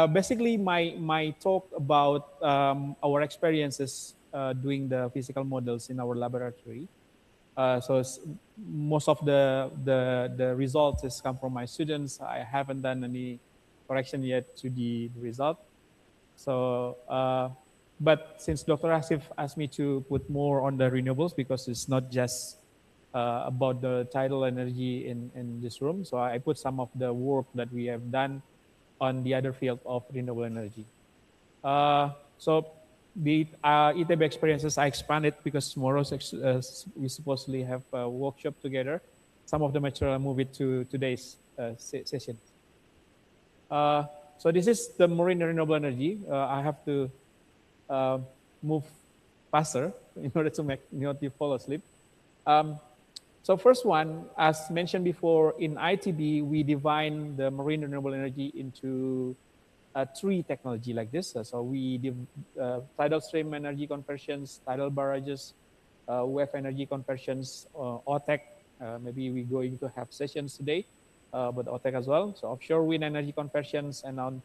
Speaker 7: Basically, my talk about our experiences doing the physical models in our laboratory. So most of the results has come from my students. I haven't done any correction yet to the result. So, but since Dr. Asif asked me to put more on the renewables, because it's not just about the tidal energy in this room, so I put some of the work that we have done on the other field of renewable energy. So the ETB experiences, I expanded because tomorrow we supposedly have a workshop together. Some of the material I move it to today's session. So this is the marine renewable energy. I have to move faster in order to make not you fall asleep. So first one, as mentioned before, in ITB, we define the marine renewable energy into 3 technology like this. So we do tidal stream energy conversions, tidal barrages, wave energy conversions, OTEC. Maybe we're going to have sessions today, but OTEC as well. So offshore wind energy conversions and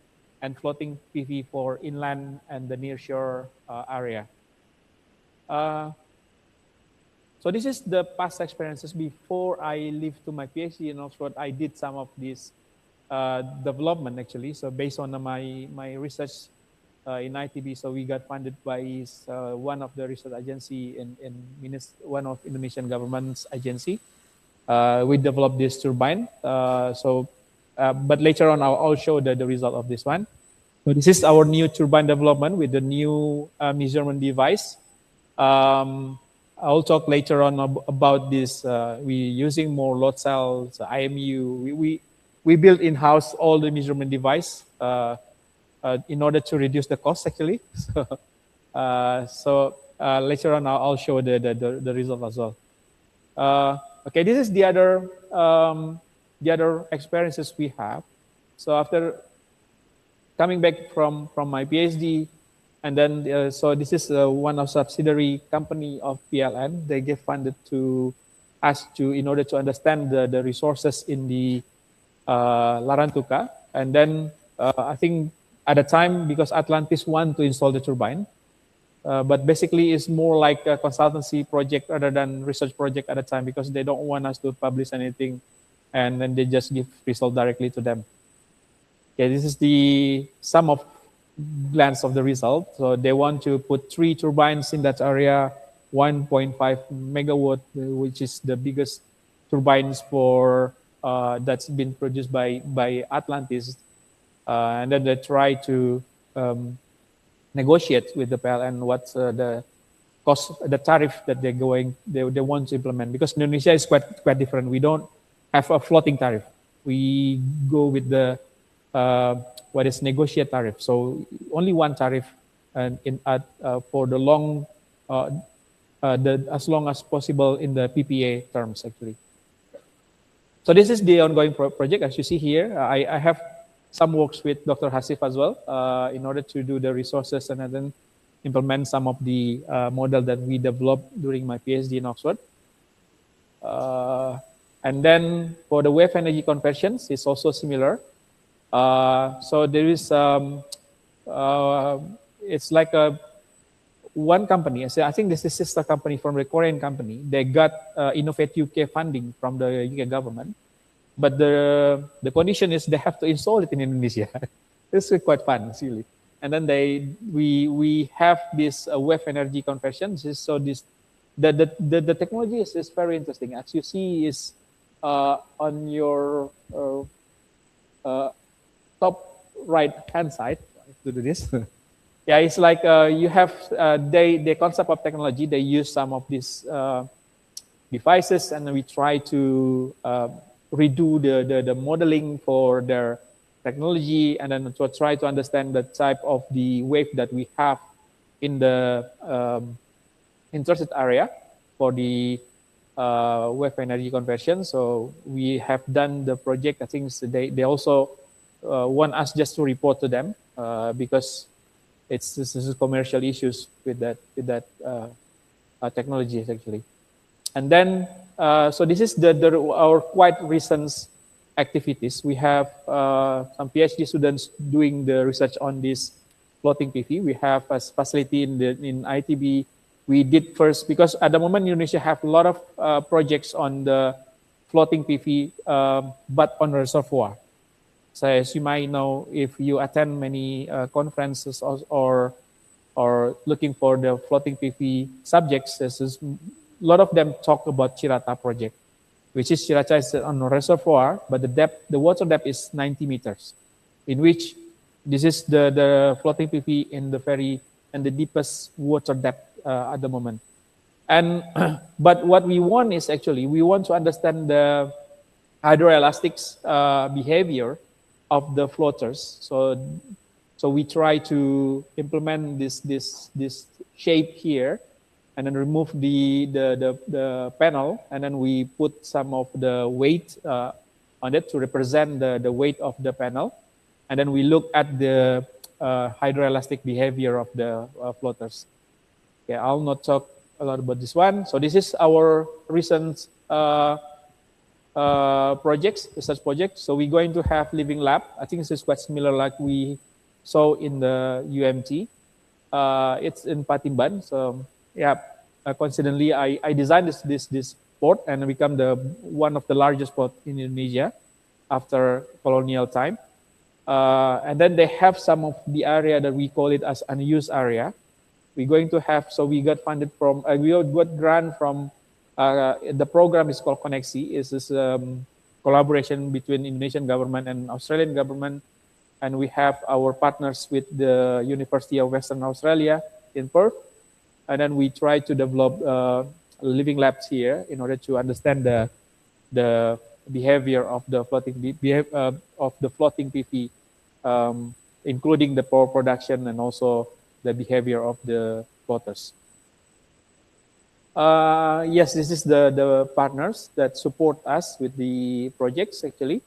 Speaker 7: floating PV for inland and the nearshore area. So this is the past experiences before I leave to my PhD in Oxford. I did some of this development actually. So based on my research in ITB, so we got funded by one of the research agency in one of Indonesian government's agency. We developed this turbine. But later on I'll show the result of this one. So this is our new turbine development with the new measurement device. I'll talk later on about this. We're using more load cells, IMU. We built in-house all the measurement device in order to reduce the cost actually. So later on I'll show the result as well. Okay, this is the other experiences we have. So after coming back from my PhD, and then so this is one of subsidiary company of PLN. They get funded to us in order to understand the resources in the Larantuka. And then I think at the time, because Atlantis want to install the turbine, but basically it's more like a consultancy project rather than research project at the time, because they don't want us to publish anything, and then they just give result directly to them. Okay, this is the sum of glance of the result. So they want to put 3 turbines in that area, 1.5 megawatt, which is the biggest turbines for that's been produced by Atlantis, and then they try to negotiate with the PLN what's the cost, the tariff that they want to implement, because Indonesia is quite different. We don't have a floating tariff. We go with the what is negotiated tariff. So only one tariff, and for the long, as long as possible in the PPA terms actually. So this is the ongoing project. As you see here, I have some works with Dr. Hasif as well in order to do the resources and then implement some of the model that we developed during my PhD in Oxford. And then for the wave energy conversions, it's also similar. So there is, it's like one company. I think this is a sister company from the Korean company. They got Innovate UK funding from the UK government, but the condition is they have to install it in Indonesia. It's quite fun, really. And then we have this wave energy conversion. So the technology is very interesting. As you see, is on your top right hand side. To do this. Yeah, it's like you have the concept of technology. They use some of these devices, and we try to redo the modeling for their technology, and then to try to understand the type of the wave that we have in the interested area for the wave energy conversion. So we have done the project. I think they also want us just to report to them because this is commercial issues with that technology actually. And then so this is our quite recent activities. We have some PhD students doing the research on this floating PV. We have a facility in ITB. We did first, because at the moment Indonesia have a lot of projects on the floating PV, but on reservoir. So as you might know, if you attend many conferences or looking for the floating PV subjects, a lot of them talk about Cirata project, which is Cirata is on a reservoir, but the water depth is 90 meters, in which this is the floating PV in the deepest water depth at the moment. And but what we want is actually we want to understand the hydroelastics behavior of the floaters. So we try to implement this shape here, and then remove the panel, and then we put some of the weight on it to represent the weight of the panel, and then we look at the hydroelastic behavior of the floaters. Okay, I'll not talk a lot about this one. So this is our recent research project. So we're going to have living lab. I think this is quite similar like we saw in the UMT. It's in Patimban. So yeah, coincidentally, I designed this port and become one of the largest port in Indonesia after colonial time. And then they have some of the area that we call it as unused area. We're going to have, so we got funded from, we got grant from, the program is called Koneksi. It's this collaboration between Indonesian government and Australian government. And we have our partners with the University of Western Australia in Perth. And then we try to develop living labs here in order to understand the behavior of the floating PV, including the power production and also the behavior of the floaters. Yes, this is the partners that support us with the projects actually.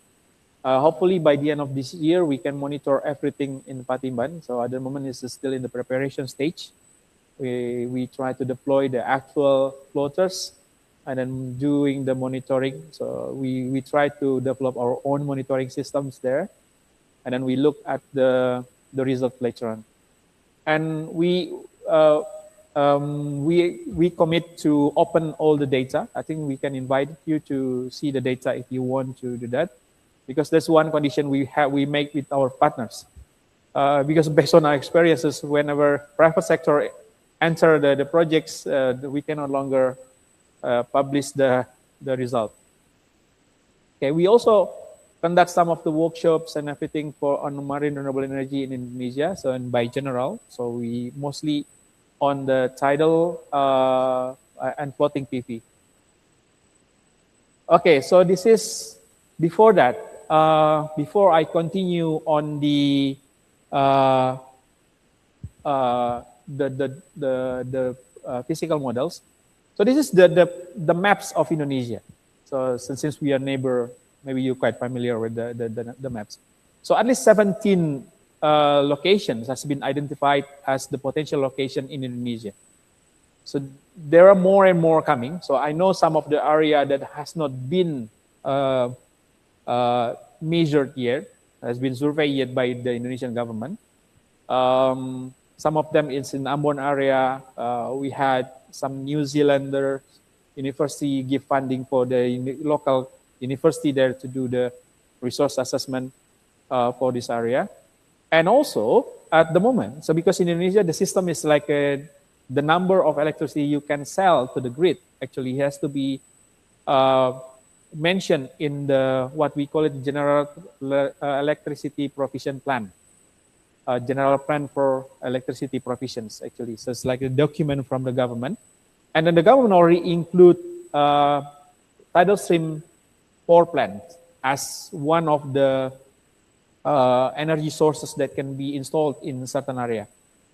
Speaker 7: Hopefully by the end of this year, we can monitor everything in Patimban. So at the moment, it's still in the preparation stage. We try to deploy the actual floaters and then doing the monitoring. So we try to develop our own monitoring systems there. And then we look at the result later on. And we commit to open all the data. I think we can invite you to see the data if you want to do that. because that's one condition we make with our partners. Because based on our experiences, whenever private sector enter the projects, we can no longer publish the result. Okay, we also conduct some of the workshops and everything on marine renewable energy in Indonesia. So, and by general, so we mostly on the tidal and floating PV. Okay, so this is before that. Before I continue on the physical models. So this is the maps of Indonesia. So since we are neighbor, maybe you're quite familiar with the maps. So at least 17 locations has been identified as the potential location in Indonesia. So there are more and more coming. So I know some of the area that has not been measured yet, has been surveyed yet by the Indonesian government. Some of them is in Ambon area. We had some New Zealander university give funding for the local university there to do the resource assessment for this area. And also at the moment, so because in Indonesia, the system is like the number of electricity you can sell to the grid actually has to be mentioned in the what we call it general electricity provision plan. General plan for electricity provisions actually. So it's like a document from the government. And then the government already include tidal stream power plant as one of the energy sources that can be installed in a certain area.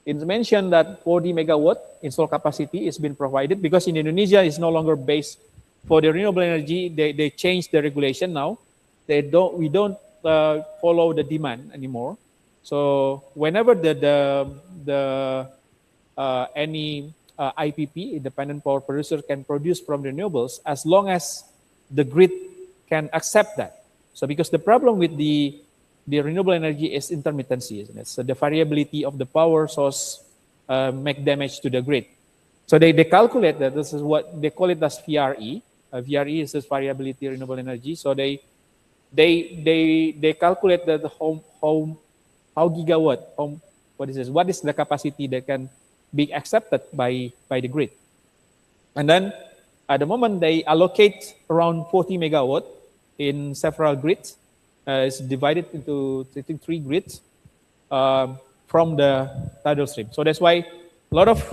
Speaker 7: It's mentioned that 40 megawatt install capacity has been provided because in Indonesia it's no longer based for the renewable energy. They changed the regulation now. We don't follow the demand anymore. So whenever any IPP, independent power producer, can produce from renewables, as long as the grid can accept that. So because the problem with the renewable energy is intermittency, isn't it? So the variability of the power source make damage to the grid. So they calculate that this is what they call it as VRE. VRE is this variability renewable energy. So they calculate that how gigawatt, what is the capacity that can be accepted by the grid. And then at the moment they allocate around 40 megawatt in several grids. It's divided into 3 grids from the tidal stream. So that's why a lot of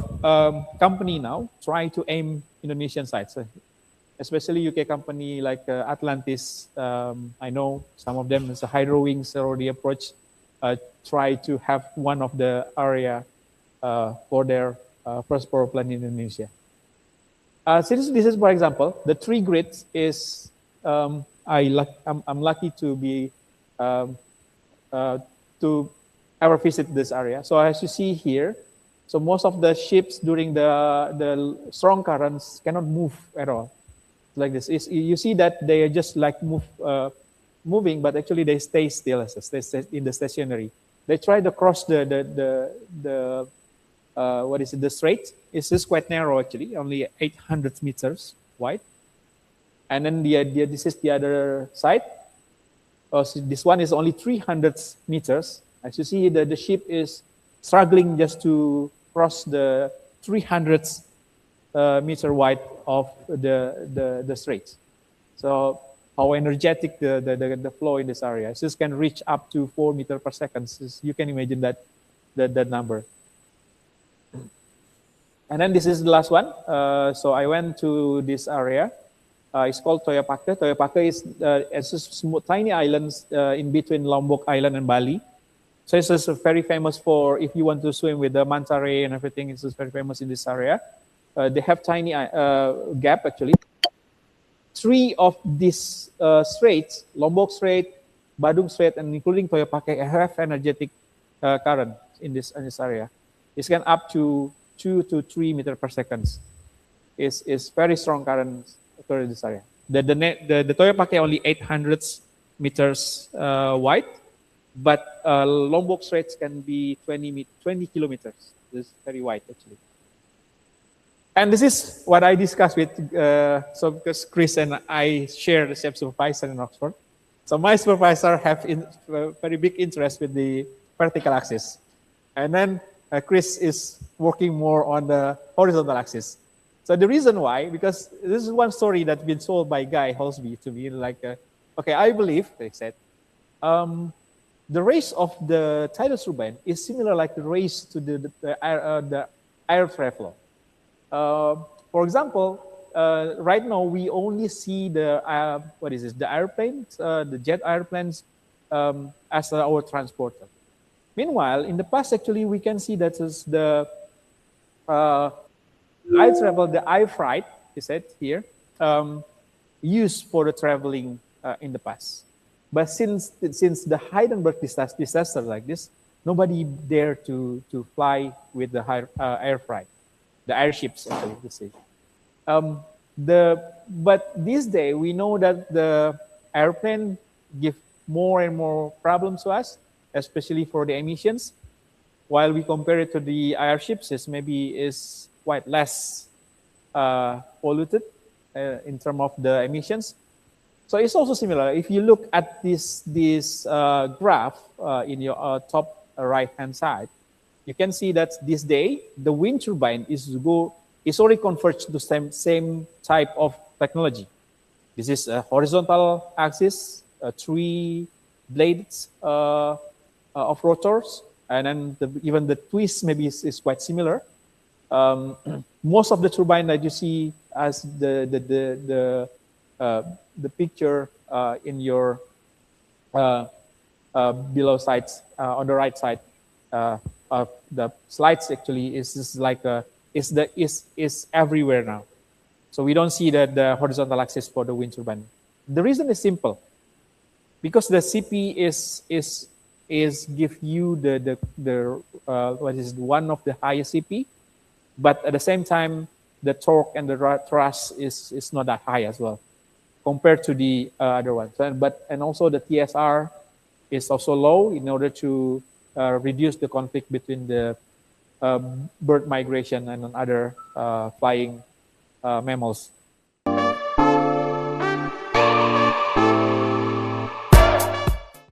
Speaker 7: company now try to aim Indonesian sites, especially UK company like Atlantis. I know some of them is a Hydro Wings already approached, try to have one of the area for their first power plant in Indonesia. Since this is, for example, the 3 grids is I'm lucky to be to ever visit this area. So as you see here, so most of the ships during the strong currents cannot move at all. Like this, you see that they are just like moving, but actually they stay still, they stay in the stationary. They try to cross the the strait. It's just quite narrow actually, only 800 meters wide. And then this is the other side. So this one is only 300 meters. As you see, the ship is struggling just to cross the 300 meter wide of the straits. So how energetic the flow in this area. It just can reach up to 4 meters per second. So you can imagine that number. And then this is the last one. So I went to this area. It's called Toyopake. Toyopake is a tiny islands in between Lombok Island and Bali. So it's just very famous for if you want to swim with the manta ray and everything. It's just very famous in this area. They have tiny gap actually. 3 of these straits, Lombok Strait, Badung Strait, and including Toyopake, have energetic current in this area. It's can up to 2 to 3 meters per second. It's very strong current in this area. The Toyopake only 800 meters wide, but Lombok Straits can be 20 kilometers. It's very wide actually. And this is what I discussed with, so because Chris and I share the same supervisor in Oxford. So my supervisor have very big interest with the vertical axis. And then Chris is working more on the horizontal axis. So the reason why, because this is one story that's been told by Guy Holsby to me, like, okay, I believe, they said, the race of the tidal turbine is similar like the race to the air travel. For example, right now we only see the the airplanes, the jet airplanes as our transporter. Meanwhile, in the past, actually, we can see that is the air travel, the air freight, is said here, used for the traveling in the past. But since the Hindenburg disaster like this, nobody dare to fly with the air freight, the airships actually, to say. But this day we know that the airplane give more and more problems to us, especially for the emissions. While we compare it to the airships, it maybe is quite less polluted in terms of the emissions. So it's also similar. If you look at this graph in your top right-hand side, you can see that this day the wind turbine is already converged to same type of technology. This is a horizontal axis, 3 blades of rotors, and then even the twist maybe is quite similar. Most of the turbine that you see as the picture in your below sides on the right side of the slides actually is like is everywhere now. So we don't see the horizontal axis for the wind turbine. The reason is simple, because the CP is give you the what is one of the highest CP, but at the same time the torque and the thrust is not that high as well compared to the other ones. And also the TSR is also low in order to reduce the conflict between the bird migration and other flying mammals.